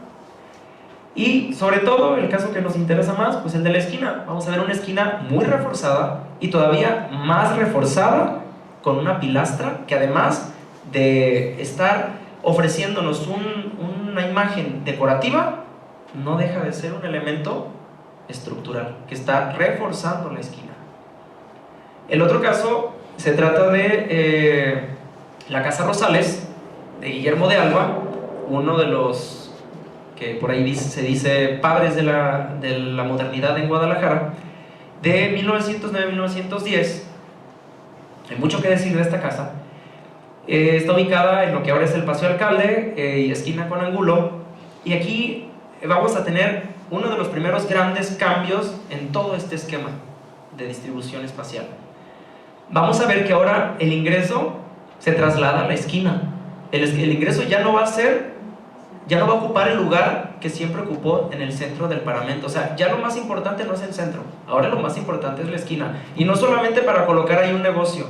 Y sobre todo, el caso que nos interesa más, pues el de la esquina. Vamos a ver una esquina muy reforzada y todavía más reforzada con una pilastra que, además de estar ofreciéndonos una imagen decorativa, no deja de ser un elemento estructural que está reforzando la esquina. El otro caso se trata de la Casa Rosales de Guillermo de Alba, uno de los que por ahí se dice padres de la modernidad en Guadalajara, de 1909-1910. Hay mucho que decir de esta casa. Está ubicada en lo que ahora es el Paseo Alcalde, y esquina con Angulo, y aquí vamos a tener uno de los primeros grandes cambios en todo este esquema de distribución espacial. Vamos a ver que ahora el ingreso se traslada a la esquina. El ingreso ya no va a ocupar el lugar que siempre ocupó en el centro del paramento. O sea, ya lo más importante no es el centro, ahora lo más importante es la esquina. Y no solamente para colocar ahí un negocio,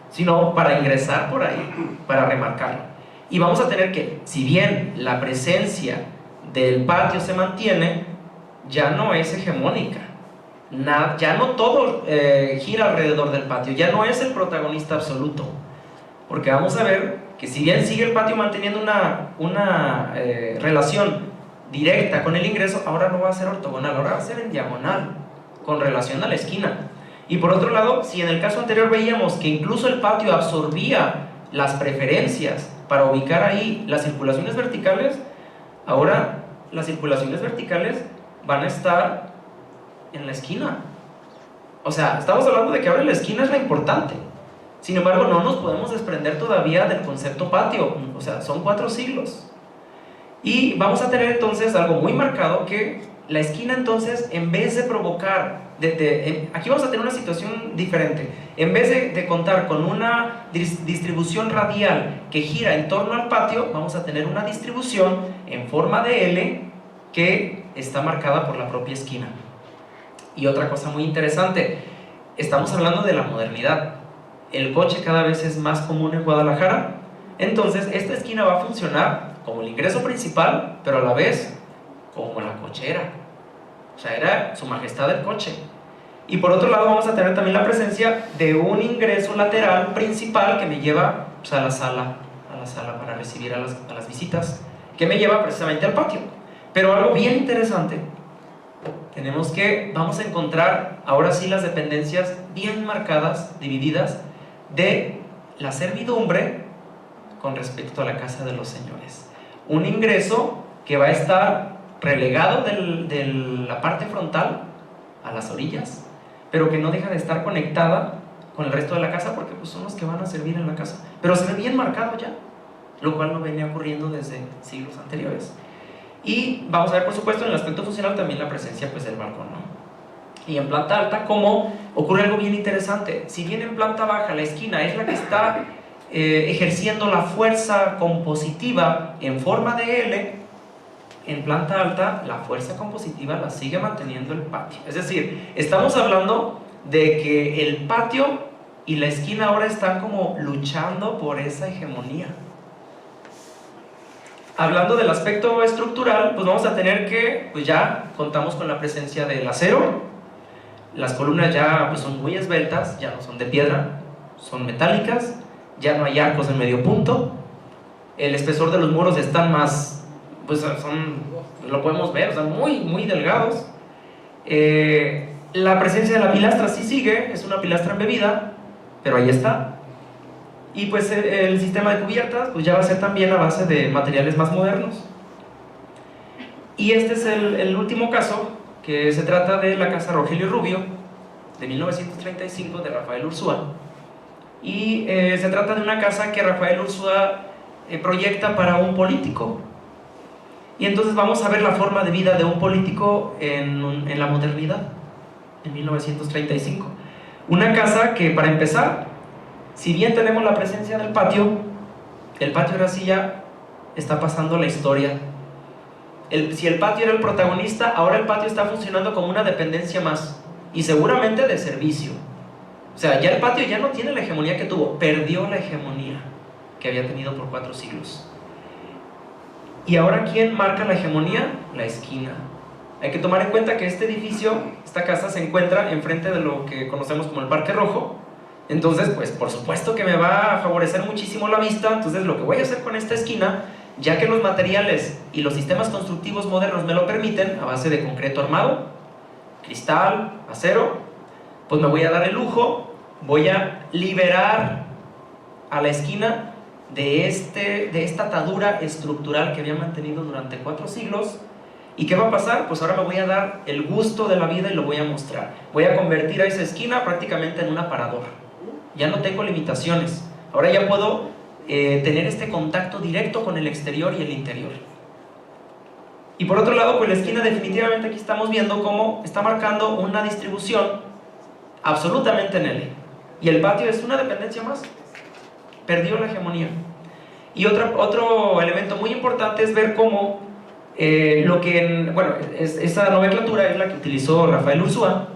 sino para ingresar por ahí, para remarcarlo. Y vamos a tener que, si bien la presencia del patio se mantiene, ya no es hegemónica. Ya no todo gira alrededor del patio, ya no es el protagonista absoluto. Porque vamos a ver que, si bien sigue el patio manteniendo una relación directa con el ingreso, ahora no va a ser ortogonal, ahora va a ser en diagonal, con relación a la esquina. Y por otro lado, si en el caso anterior veíamos que incluso el patio absorbía las preferencias para ubicar ahí las circulaciones verticales, ahora las circulaciones verticales van a estar en la esquina. O sea, estamos hablando de que ahora la esquina es la importante. Sin embargo, no nos podemos desprender todavía del concepto patio. O sea, son 4 siglos. Y vamos a tener entonces algo muy marcado, que la esquina entonces, en vez de provocar, aquí vamos a tener una situación diferente. En vez de contar con una distribución radial que gira en torno al patio, vamos a tener una distribución en forma de L que está marcada por la propia esquina. Y otra cosa muy interesante, estamos hablando de la modernidad. El coche cada vez es más común en Guadalajara, entonces esta esquina va a funcionar como el ingreso principal, pero a la vez como la cochera. O sea, era su majestad el coche. Y por otro lado vamos a tener también la presencia de un ingreso lateral principal que me lleva, pues, a la sala para recibir a las visitas, que me lleva precisamente al patio. Pero algo bien interesante, vamos a encontrar ahora sí las dependencias bien marcadas, divididas, de la servidumbre con respecto a la casa de los señores. Un ingreso que va a estar relegado de la parte frontal a las orillas, pero que no deja de estar conectada con el resto de la casa, porque pues son los que van a servir en la casa, pero se ve bien marcado ya, lo cual no venía ocurriendo desde siglos anteriores. Y vamos a ver, por supuesto, en el aspecto funcional también la presencia, pues, del balcón, ¿no? Y en planta alta, como ocurre algo bien interesante. Si bien en planta baja la esquina es la que está ejerciendo la fuerza compositiva en forma de L, en planta alta la fuerza compositiva la sigue manteniendo el patio. Es decir, estamos hablando de que el patio y la esquina ahora están como luchando por esa hegemonía. Hablando del aspecto estructural, pues vamos a tener que, pues ya contamos con la presencia del acero. Las columnas ya pues son muy esbeltas, ya no son de piedra, son metálicas, ya no hay arcos en medio punto. El espesor de los muros están más, pues lo podemos ver, son muy delgados. La presencia de la pilastra sí sigue, es una pilastra embebida, pero ahí está. Y pues el sistema de cubiertas pues ya va a ser también a base de materiales más modernos. Y este es el último caso, que se trata de la casa Rogelio Rubio, de 1935, de Rafael Ursúa. Y se trata de una casa que Rafael Ursúa proyecta para un político. Y entonces vamos a ver la forma de vida de un político en la modernidad, en 1935. Una casa que, para empezar, si bien tenemos la presencia del patio, el patio ahora sí ya está pasando la historia. Si el patio era el protagonista, ahora el patio está funcionando como una dependencia más, y seguramente de servicio. O sea, ya el patio ya no tiene la hegemonía que tuvo, perdió la hegemonía que había tenido por 4 siglos. ¿Y ahora quién marca la hegemonía? La esquina. Hay que tomar en cuenta que este edificio, esta casa, se encuentra enfrente de lo que conocemos como el Parque Rojo. Entonces, pues por supuesto que me va a favorecer muchísimo la vista. Entonces lo que voy a hacer con esta esquina, ya que los materiales y los sistemas constructivos modernos me lo permiten, a base de concreto armado, cristal, acero, pues me voy a dar el lujo, voy a liberar a la esquina de esta atadura estructural que había mantenido durante 4 siglos. ¿Y qué va a pasar? Pues ahora me voy a dar el gusto de la vida y lo voy a mostrar. Voy a convertir a esa esquina prácticamente en un aparador. Ya no tengo limitaciones. Ahora ya puedo tener este contacto directo con el exterior y el interior. Y por otro lado, pues la esquina, definitivamente aquí estamos viendo cómo está marcando una distribución absolutamente en L. Y el patio es una dependencia más. Perdió la hegemonía. Y otro elemento muy importante es ver cómo esa nomenclatura es la que utilizó Rafael Ursúa,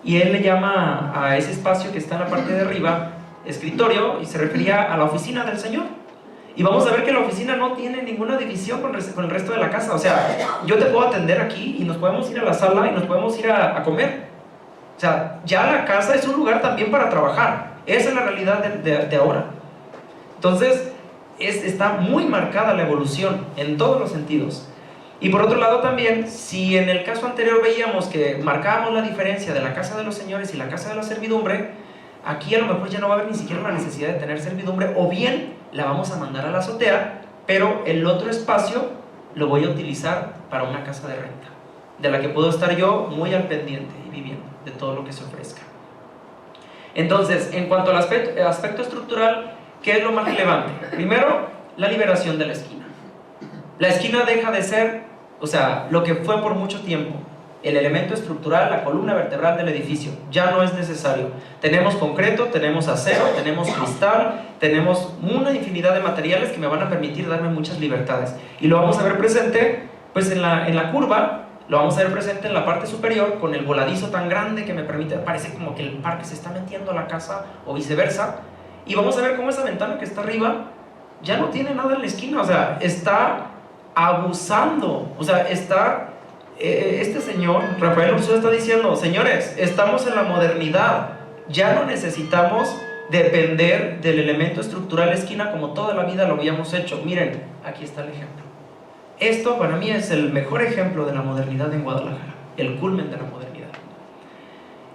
y él le llama a ese espacio que está en la parte de arriba escritorio, y se refería a la oficina del señor. Y vamos a ver que la oficina no tiene ninguna división con el resto de la casa. O sea, yo te puedo atender aquí y nos podemos ir a la sala y nos podemos ir a comer. O sea, ya la casa es un lugar también para trabajar. Esa es la realidad de ahora. Entonces, está muy marcada la evolución en todos los sentidos. Y por otro lado también, si en el caso anterior veíamos que marcábamos la diferencia de la casa de los señores y la casa de la servidumbre, aquí a lo mejor ya no va a haber ni siquiera la necesidad de tener servidumbre, o bien la vamos a mandar a la azotea, pero el otro espacio lo voy a utilizar para una casa de renta, de la que puedo estar yo muy al pendiente y viviendo de todo lo que se ofrezca. Entonces, en cuanto al aspecto estructural, ¿qué es lo más relevante? Primero, la liberación de la esquina. La esquina deja de ser, o sea, lo que fue por mucho tiempo, el elemento estructural, la columna vertebral del edificio. Ya no es necesario. Tenemos concreto, tenemos acero, tenemos cristal, tenemos una infinidad de materiales que me van a permitir darme muchas libertades. Y lo vamos a ver presente, pues en la curva, lo vamos a ver presente en la parte superior, con el voladizo tan grande que me permite, parece como que el parque se está metiendo a la casa, o viceversa. Y vamos a ver cómo esa ventana que está arriba ya no tiene nada en la esquina, o sea, está abusando, o sea, este señor, Rafael Ursúa, está diciendo: señores, estamos en la modernidad, ya no necesitamos depender del elemento estructural esquina como toda la vida lo habíamos hecho. Miren, aquí está el ejemplo. Esto para mí es el mejor ejemplo de la modernidad en Guadalajara, el culmen de la modernidad.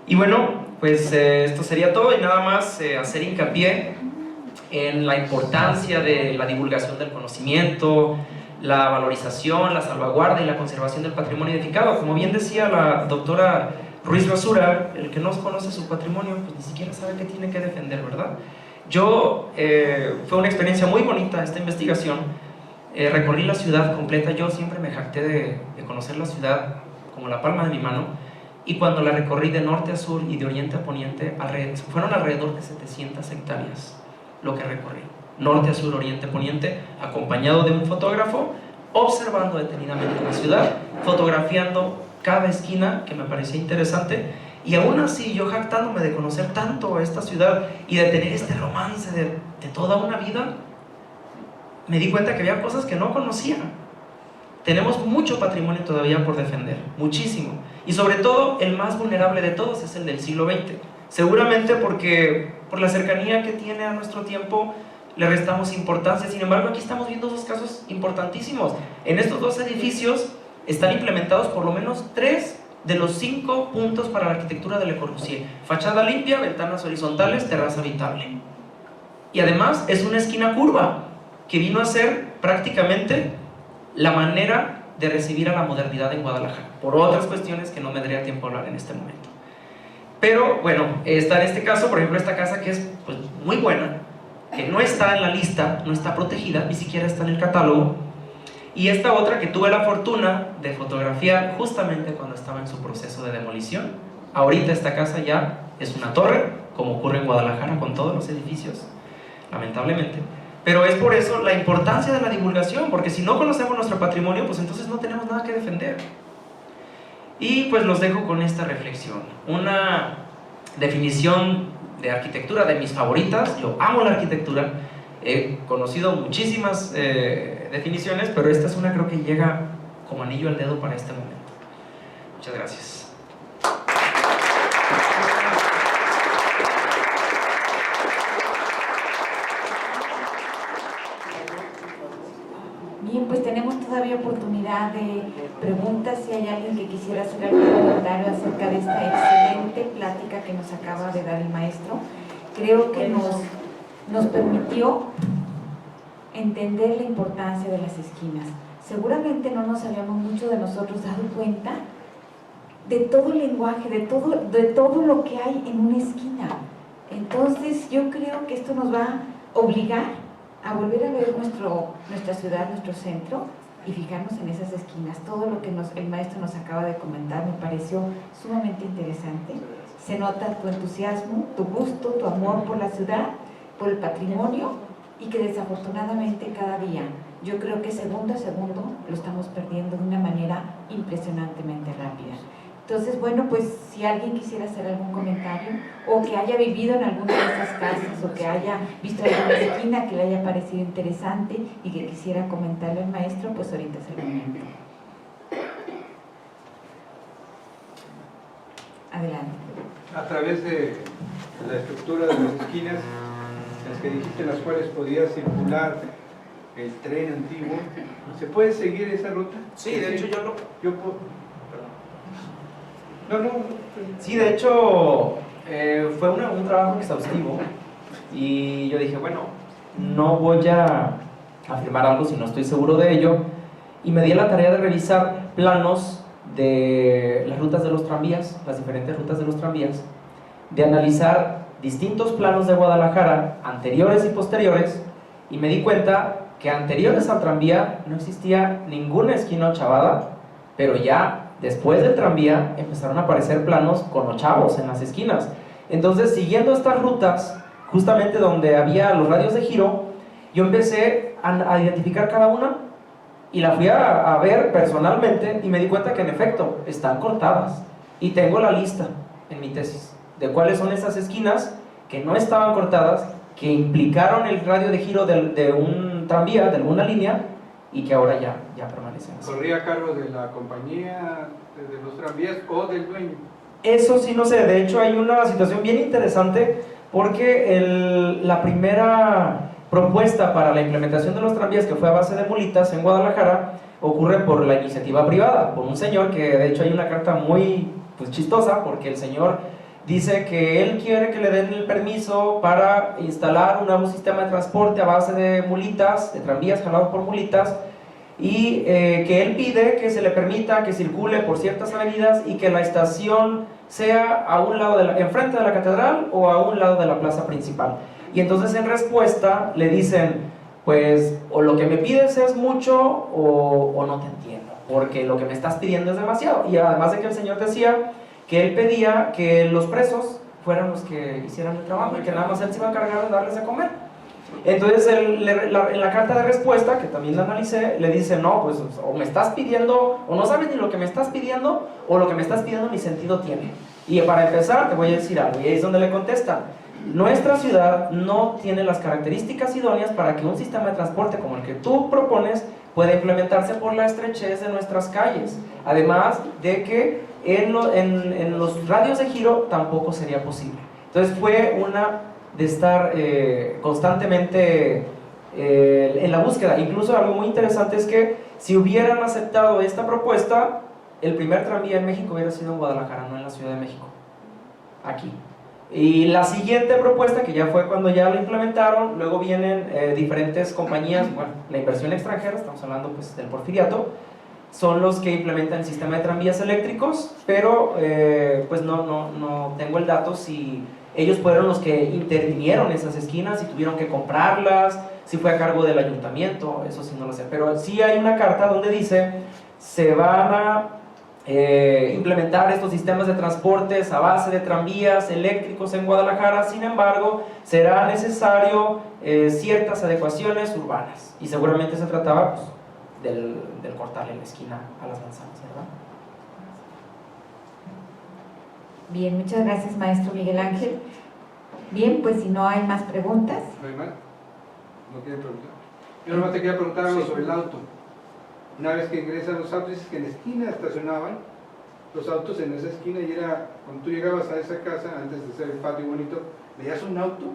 Y bueno, pues esto sería todo, y nada más hacer hincapié en la importancia de la divulgación del conocimiento, la valorización, la salvaguarda y la conservación del patrimonio edificado. Como bien decía la doctora Ruiz Basura, el que no conoce su patrimonio, pues ni siquiera sabe qué tiene que defender, ¿verdad? Fue una experiencia muy bonita esta investigación. Recorrí la ciudad completa. Yo siempre me jacté de conocer la ciudad como la palma de mi mano, y cuando la recorrí de norte a sur y de oriente a poniente, fueron alrededor de 700 hectáreas lo que recorrí, norte a sur, oriente a poniente, acompañado de un fotógrafo, observando detenidamente la ciudad, fotografiando cada esquina que me parecía interesante, y aún así yo jactándome de conocer tanto esta ciudad y de tener este romance de toda una vida, me di cuenta que había cosas que no conocía. Tenemos mucho patrimonio todavía por defender, muchísimo. Y sobre todo, el más vulnerable de todos es el del siglo XX. Seguramente porque por la cercanía que tiene a nuestro tiempo le restamos importancia. Sin embargo, aquí estamos viendo dos casos importantísimos. En estos dos edificios están implementados por lo menos 3 de los 5 puntos para la arquitectura de Le Corbusier: fachada limpia, ventanas horizontales, terraza habitable. Y además es una esquina curva que vino a ser prácticamente la manera de recibir a la modernidad en Guadalajara, por otras cuestiones que no me daría tiempo a hablar en este momento. Pero bueno, está en este caso, por ejemplo, esta casa que es pues, muy buena, que no está en la lista, no está protegida, ni siquiera está en el catálogo. Y esta otra que tuve la fortuna de fotografiar justamente cuando estaba en su proceso de demolición. Ahorita esta casa ya es una torre, como ocurre en Guadalajara con todos los edificios, lamentablemente. Pero es por eso la importancia de la divulgación, porque si no conocemos nuestro patrimonio, pues entonces no tenemos nada que defender. Y pues los dejo con esta reflexión. Una definición de arquitectura de mis favoritas. Yo amo la arquitectura, he conocido muchísimas definiciones, pero esta es una creo que llega como anillo al dedo para este momento. Muchas gracias. Bien, pues tenemos todavía oportunidad de preguntas. Si hay alguien que quisiera hacer algún comentario acerca de esta excelente plática que nos acaba de dar el maestro, creo que nos permitió entender la importancia de las esquinas. Seguramente no nos habíamos mucho de nosotros dado cuenta de todo el lenguaje, de todo lo que hay en una esquina. Entonces yo creo que esto nos va a obligar a volver a ver nuestra ciudad, nuestro centro, y fijarnos en esas esquinas. Todo lo que el maestro nos acaba de comentar me pareció sumamente interesante. Se nota tu entusiasmo, tu gusto, tu amor por la ciudad, por el patrimonio, y que desafortunadamente cada día, yo creo que segundo a segundo, lo estamos perdiendo de una manera impresionantemente rápida. Entonces, bueno, pues si alguien quisiera hacer algún comentario, o que haya vivido en alguna de esas casas, o que haya visto alguna esquina que le haya parecido interesante y que quisiera comentarle al maestro, pues ahorita es el momento. Adelante. A través de la estructura de las esquinas, las que dijiste, las cuales podía circular el tren antiguo, ¿se puede seguir esa ruta? Sí, de hecho yo puedo. No. Sí, de hecho fue un trabajo exhaustivo y yo dije, bueno, no voy a afirmar algo si no estoy seguro de ello, y me di a la tarea de revisar planos de las rutas de los tranvías, las diferentes rutas de los tranvías, de analizar distintos planos de Guadalajara, anteriores y posteriores, y me di cuenta que anteriores al tranvía no existía ninguna esquina ochavada, pero ya después del tranvía empezaron a aparecer planos con ochavos en las esquinas. Entonces, siguiendo estas rutas, justamente donde había los radios de giro, yo empecé a identificar cada una y la fui a ver personalmente, y me di cuenta que en efecto están cortadas, y tengo la lista en mi tesis de cuáles son esas esquinas que no estaban cortadas, que implicaron el radio de giro de un tranvía, de alguna línea, y que ahora ya permanecen así. ¿Corría a cargo de la compañía de los tranvías o del dueño? Eso sí, no sé. De hecho hay una situación bien interesante, porque la primera propuesta para la implementación de los tranvías, que fue a base de mulitas en Guadalajara, ocurre por la iniciativa privada, por un señor que de hecho hay una carta muy chistosa, porque el señor dice que él quiere que le den el permiso para instalar un nuevo sistema de transporte a base de mulitas, de tranvías jalados por mulitas, y que él pide que se le permita que circule por ciertas avenidas y que la estación sea a un lado enfrente de la catedral o a un lado de la plaza principal. Y entonces en respuesta le dicen, pues o lo que me pides es mucho o no te entiendo, porque lo que me estás pidiendo es demasiado. Y además de que el señor decía que él pedía que los presos fueran los que hicieran el trabajo y que nada más él se iba a encargar de darles de comer. Entonces en la carta de respuesta, que también la analicé, le dice, no, pues o me estás pidiendo, o no sabes ni lo que me estás pidiendo, o lo que me estás pidiendo ni sentido tiene. Y para empezar te voy a decir algo, y ahí es donde le contesta, nuestra ciudad no tiene las características idóneas para que un sistema de transporte como el que tú propones pueda implementarse por la estrechez de nuestras calles. Además de que en los radios de giro tampoco sería posible. Entonces fue una de estar constantemente en la búsqueda. Incluso algo muy interesante es que si hubieran aceptado esta propuesta, el primer tranvía en México hubiera sido en Guadalajara, no en la Ciudad de México, aquí. Y la siguiente propuesta, que ya fue cuando ya lo implementaron, luego vienen diferentes compañías, bueno, la inversión extranjera, estamos hablando pues del Porfiriato, son los que implementan el sistema de tranvías eléctricos, pero pues no tengo el dato si ellos fueron los que intervinieron esas esquinas, si tuvieron que comprarlas, si fue a cargo del ayuntamiento, eso sí no lo sé, pero sí hay una carta donde dice se van a implementar estos sistemas de transportes a base de tranvías eléctricos en Guadalajara. Sin embargo, será necesario ciertas adecuaciones urbanas, y seguramente se trataba pues, del cortarle la esquina a las manzanas, ¿verdad? Bien, muchas gracias, maestro Miguel Ángel. Bien, pues si no hay más preguntas. ¿No hay más? ¿No quieren preguntar? Yo nomás te quería preguntar algo sobre el auto. Una vez que ingresan los autos, dices que en la esquina estacionaban los autos en esa esquina, y era, cuando tú llegabas a esa casa, antes de hacer el patio bonito, veías un auto.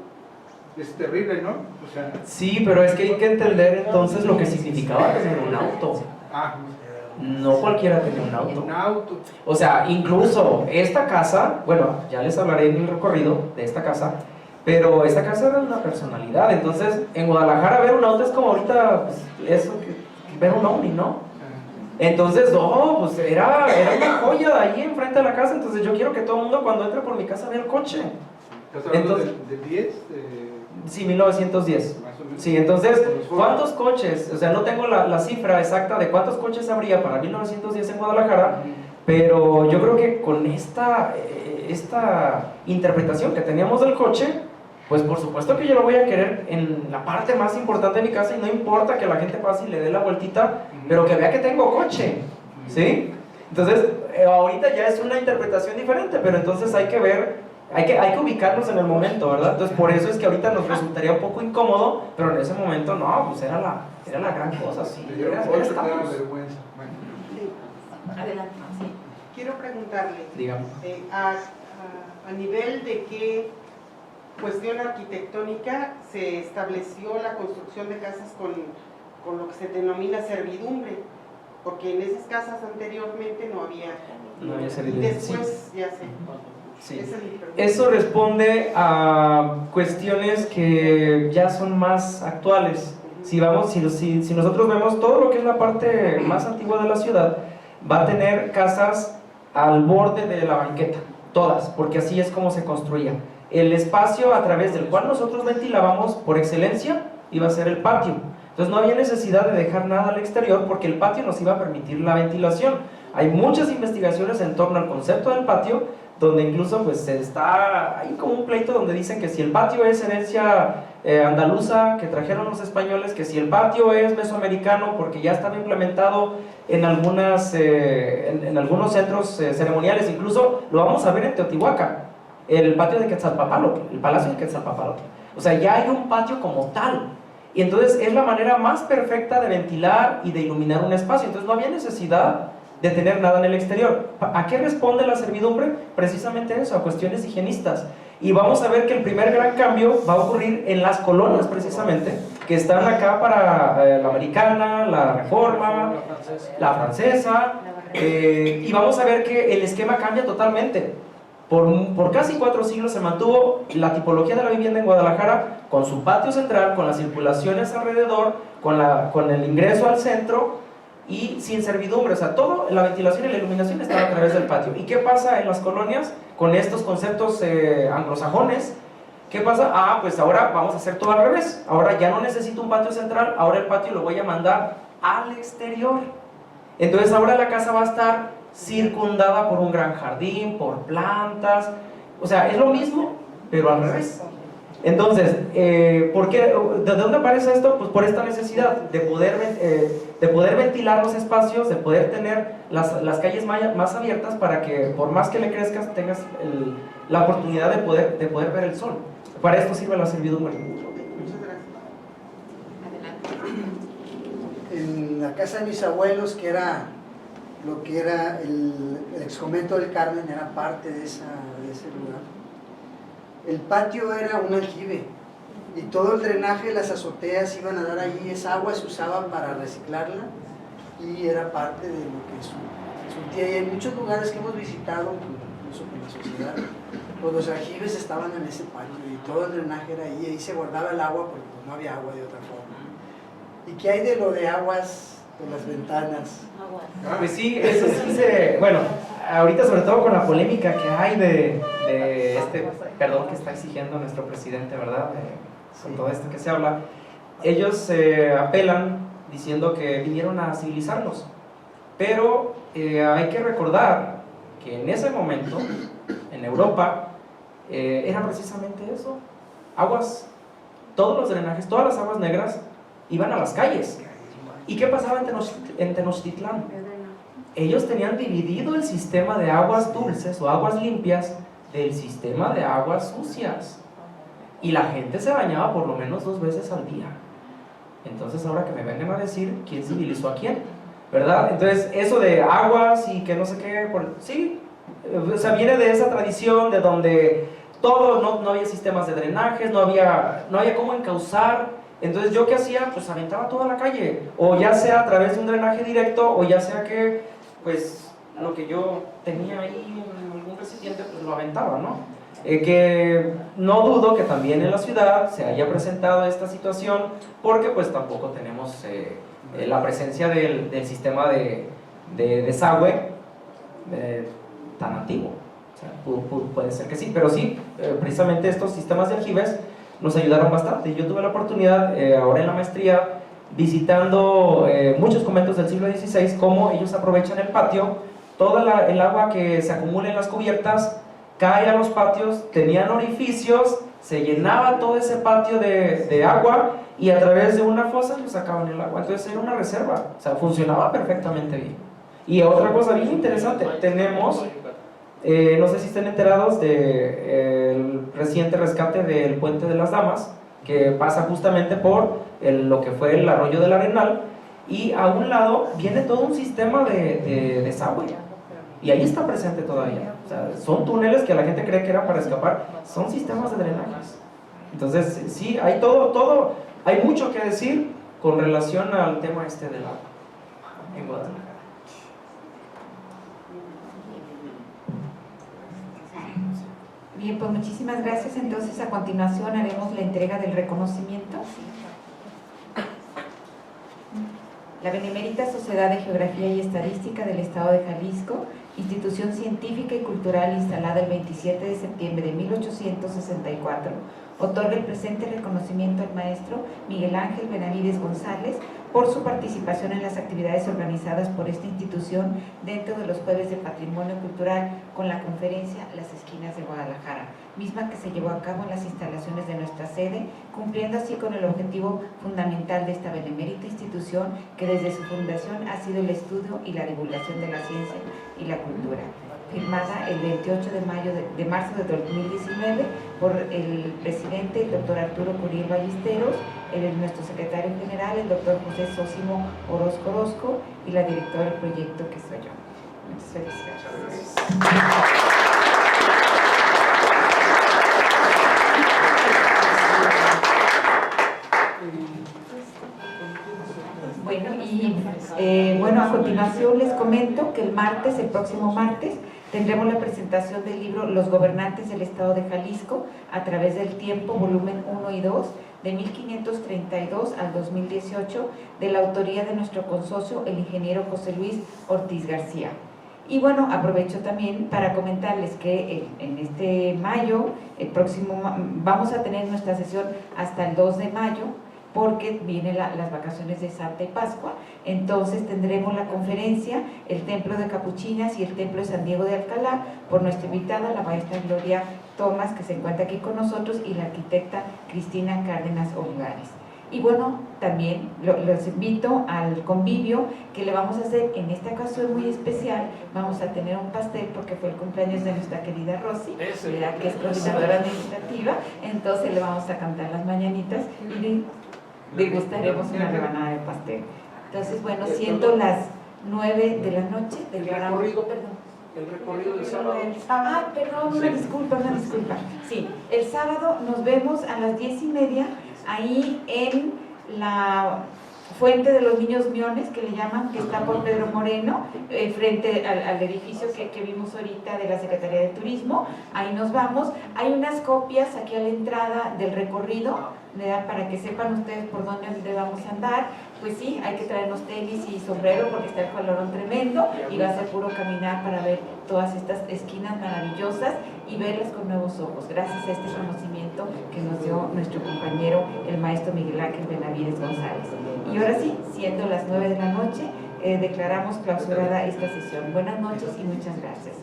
Es terrible, ¿no? O sea, sí, pero es que hay que entender entonces lo que significaba tener un auto. No cualquiera tenía un auto. Un auto. O sea, incluso esta casa, bueno, ya les hablaré en el recorrido de esta casa, pero esta casa era una personalidad. Entonces, en Guadalajara ver un auto es como ahorita, pues, eso, ver un ovni, ¿no? Entonces, pues era una joya de ahí enfrente de la casa. Entonces yo quiero que todo el mundo cuando entre por mi casa vea el coche. ¿Estás hablando Entonces, de 10? Sí, 1910. Más o menos. Sí, entonces, ¿cuántos coches? O sea, no tengo la cifra exacta de cuántos coches habría para 1910 en Guadalajara, pero yo creo que con esta interpretación que teníamos del coche, pues por supuesto que yo lo voy a querer en la parte más importante de mi casa, y no importa que la gente pase y le dé la vueltita, pero que vea que tengo coche, ¿sí? Entonces, ahorita ya es una interpretación diferente, pero entonces hay que ver, hay que ubicarnos en el momento, ¿verdad? Entonces, por eso es que ahorita nos resultaría un poco incómodo, pero en ese momento no, pues era la gran cosa, sí. Te dieron Era ocho, te estatus. dieron vergüenza. Bueno. Sí. Adelante, sí. Quiero preguntarle, Dígame. a nivel de qué cuestión arquitectónica se estableció la construcción de casas con lo que se denomina servidumbre, porque en esas casas anteriormente no había Y servidumbre. después ya se... Sí. Esa es mi pregunta. Eso responde a cuestiones que ya son más actuales. Si nosotros vemos todo lo que es la parte más antigua de la ciudad, va a tener casas al borde de la banqueta, todas, porque así es como se construía. El espacio a través del cual nosotros ventilábamos por excelencia iba a ser el patio. Entonces no había necesidad de dejar nada al exterior, porque el patio nos iba a permitir la ventilación. Hay muchas investigaciones en torno al concepto del patio, donde incluso pues hay como un pleito donde dicen que si el patio es herencia andaluza que trajeron los españoles, que si el patio es mesoamericano porque ya estaba implementado en algunos centros ceremoniales. Incluso lo vamos a ver en Teotihuacán, el patio de Quetzalpopatl, el palacio de Quetzalpopatl. O sea, ya hay un patio como tal, y entonces es la manera más perfecta de ventilar y de iluminar un espacio. Entonces no había necesidad de tener nada en el exterior. ¿A qué responde la servidumbre? Precisamente eso, a cuestiones higienistas. Y vamos a ver que el primer gran cambio va a ocurrir en las colonias, precisamente, que están acá para la Americana, la Reforma, la Francesa, y vamos a ver que el esquema cambia totalmente. Por casi 4 siglos se mantuvo la tipología de la vivienda en Guadalajara, con su patio central, con las circulaciones alrededor, con el ingreso al centro, y sin servidumbre. O sea, toda la ventilación y la iluminación estaba a través del patio. ¿Y qué pasa en las colonias con estos conceptos anglosajones? ¿Qué pasa? Pues ahora vamos a hacer todo al revés. Ahora ya no necesito un patio central, ahora el patio lo voy a mandar al exterior. Entonces ahora la casa va a estar circundada por un gran jardín, por plantas. O sea, es lo mismo, pero al revés. Entonces, ¿de dónde aparece esto? Pues por esta necesidad de poder ventilar los espacios, de poder tener las calles más abiertas, para que por más que le crezcas tengas la oportunidad de poder ver el sol. Para esto sirve la servidumbre. Muchas gracias. Adelante. En la casa de mis abuelos, que era lo que era el ex convento del Carmen, era parte de ese lugar. El patio era un aljibe y todo el drenaje, las azoteas iban a dar allí, esa agua se usaba para reciclarla y era parte de lo que surtía. Y en muchos lugares que hemos visitado, incluso con la sociedad, pues los aljibes estaban en ese patio y todo el drenaje era ahí, ahí se guardaba el agua porque pues no había agua de otra forma. ¿Y qué hay de lo de aguas, de las ventanas? Pues sí, eso sí bueno, ahorita sobre todo con la polémica que hay de este perdón que está exigiendo nuestro presidente, ¿verdad? Con todo esto que se habla, ellos apelan diciendo que vinieron a civilizarnos, pero hay que recordar que en ese momento, en Europa, era precisamente eso, aguas, todos los drenajes, todas las aguas negras iban a las calles. ¿Y qué pasaba en Tenochtitlán? Ellos tenían dividido el sistema de aguas dulces o aguas limpias del sistema de aguas sucias. Y la gente se bañaba por lo menos 2 veces al día. Entonces ahora que me vengan a decir quién civilizó a quién, ¿verdad? Entonces eso de aguas y que no sé qué, sí, o sea, viene de esa tradición de donde todo, no había sistemas de drenajes, no había cómo encauzar. Entonces yo qué hacía, pues aventaba toda la calle, o ya sea a través de un drenaje directo, o ya sea que pues lo que yo tenía ahí en algún recipiente, pues lo aventaba, ¿no? Que no dudo que también en la ciudad se haya presentado esta situación, porque pues tampoco tenemos la presencia del sistema de desagüe tan antiguo. O sea, puede ser que sí, pero sí, precisamente estos sistemas de aljibes nos ayudaron bastante. Yo tuve la oportunidad, ahora en la maestría, visitando muchos conventos del siglo XVI, cómo ellos aprovechan el patio, toda el agua que se acumula en las cubiertas, cae a los patios, tenían orificios, se llenaba todo ese patio de agua y a través de una fosa le sacaban el agua. Entonces era una reserva, o sea, funcionaba perfectamente bien. Y otra cosa bien interesante, tenemos... no sé si estén enterados del reciente rescate del Puente de las Damas, que pasa justamente por lo que fue el arroyo del Arenal, y a un lado viene todo un sistema de desagüe, y ahí está presente todavía. O sea, son túneles que la gente cree que eran para escapar, son sistemas de drenajes. Entonces sí, hay todo, hay mucho que decir con relación al tema este del agua en Guatemala. Bien, pues muchísimas gracias. Entonces, a continuación haremos la entrega del reconocimiento. La Benemérita Sociedad de Geografía y Estadística del Estado de Jalisco, institución científica y cultural instalada el 27 de septiembre de 1864, otorga el presente reconocimiento al maestro Miguel Ángel Benavides González por su participación en las actividades organizadas por esta institución dentro de los Jueves de Patrimonio Cultural con la conferencia Las Esquinas de Guadalajara, misma que se llevó a cabo en las instalaciones de nuestra sede, cumpliendo así con el objetivo fundamental de esta benemérita institución que desde su fundación ha sido el estudio y la divulgación de la ciencia y la cultura. Firmada el 28 de marzo de 2019 por el presidente, el doctor Arturo Curiel Ballesteros, nuestro secretario general, el doctor José Sósimo Orozco, y la directora del proyecto, que soy yo. Muchas felicidades. Bueno, a continuación les comento que el próximo martes, tendremos la presentación del libro Los Gobernantes del Estado de Jalisco a través del tiempo, volumen 1 y 2, de 1532 al 2018, de la autoría de nuestro consocio, el ingeniero José Luis Ortiz García. Y bueno, aprovecho también para comentarles que en este mayo, vamos a tener nuestra sesión hasta el 2 de mayo, porque vienen las vacaciones de Santa y Pascua. Entonces tendremos la conferencia El Templo de Capuchinas y el Templo de San Diego de Alcalá por nuestra invitada, la maestra Gloria Tomás, que se encuentra aquí con nosotros, y la arquitecta Cristina Cárdenas Olivares. Y bueno, también los invito al convivio que le vamos a hacer en esta ocasión muy especial. Vamos a tener un pastel porque fue el cumpleaños de nuestra querida Rosy, ¿verdad? Que es coordinadora administrativa. Entonces le vamos a cantar las mañanitas y degustaremos una rebanada de pastel. Entonces, bueno, siendo las 9 de la noche, declaramos... El recorrido del sábado. Ah, perdón, una disculpa. Sí, el sábado nos vemos a las 10:30 ahí en la Fuente de los Niños Miones, que le llaman, que está por Pedro Moreno, frente al edificio que vimos ahorita de la Secretaría de Turismo. Ahí nos vamos. Hay unas copias aquí a la entrada del recorrido, ¿verdad? Para que sepan ustedes por dónde vamos a andar. Pues sí, hay que traernos tenis y sombrero porque está el calorón tremendo y va a ser puro caminar para ver todas estas esquinas maravillosas y verlas con nuevos ojos, gracias a este conocimiento que nos dio nuestro compañero, el maestro Miguel Ángel Benavides González. Y ahora sí, siendo las 9 de la noche, declaramos clausurada esta sesión. Buenas noches y muchas gracias.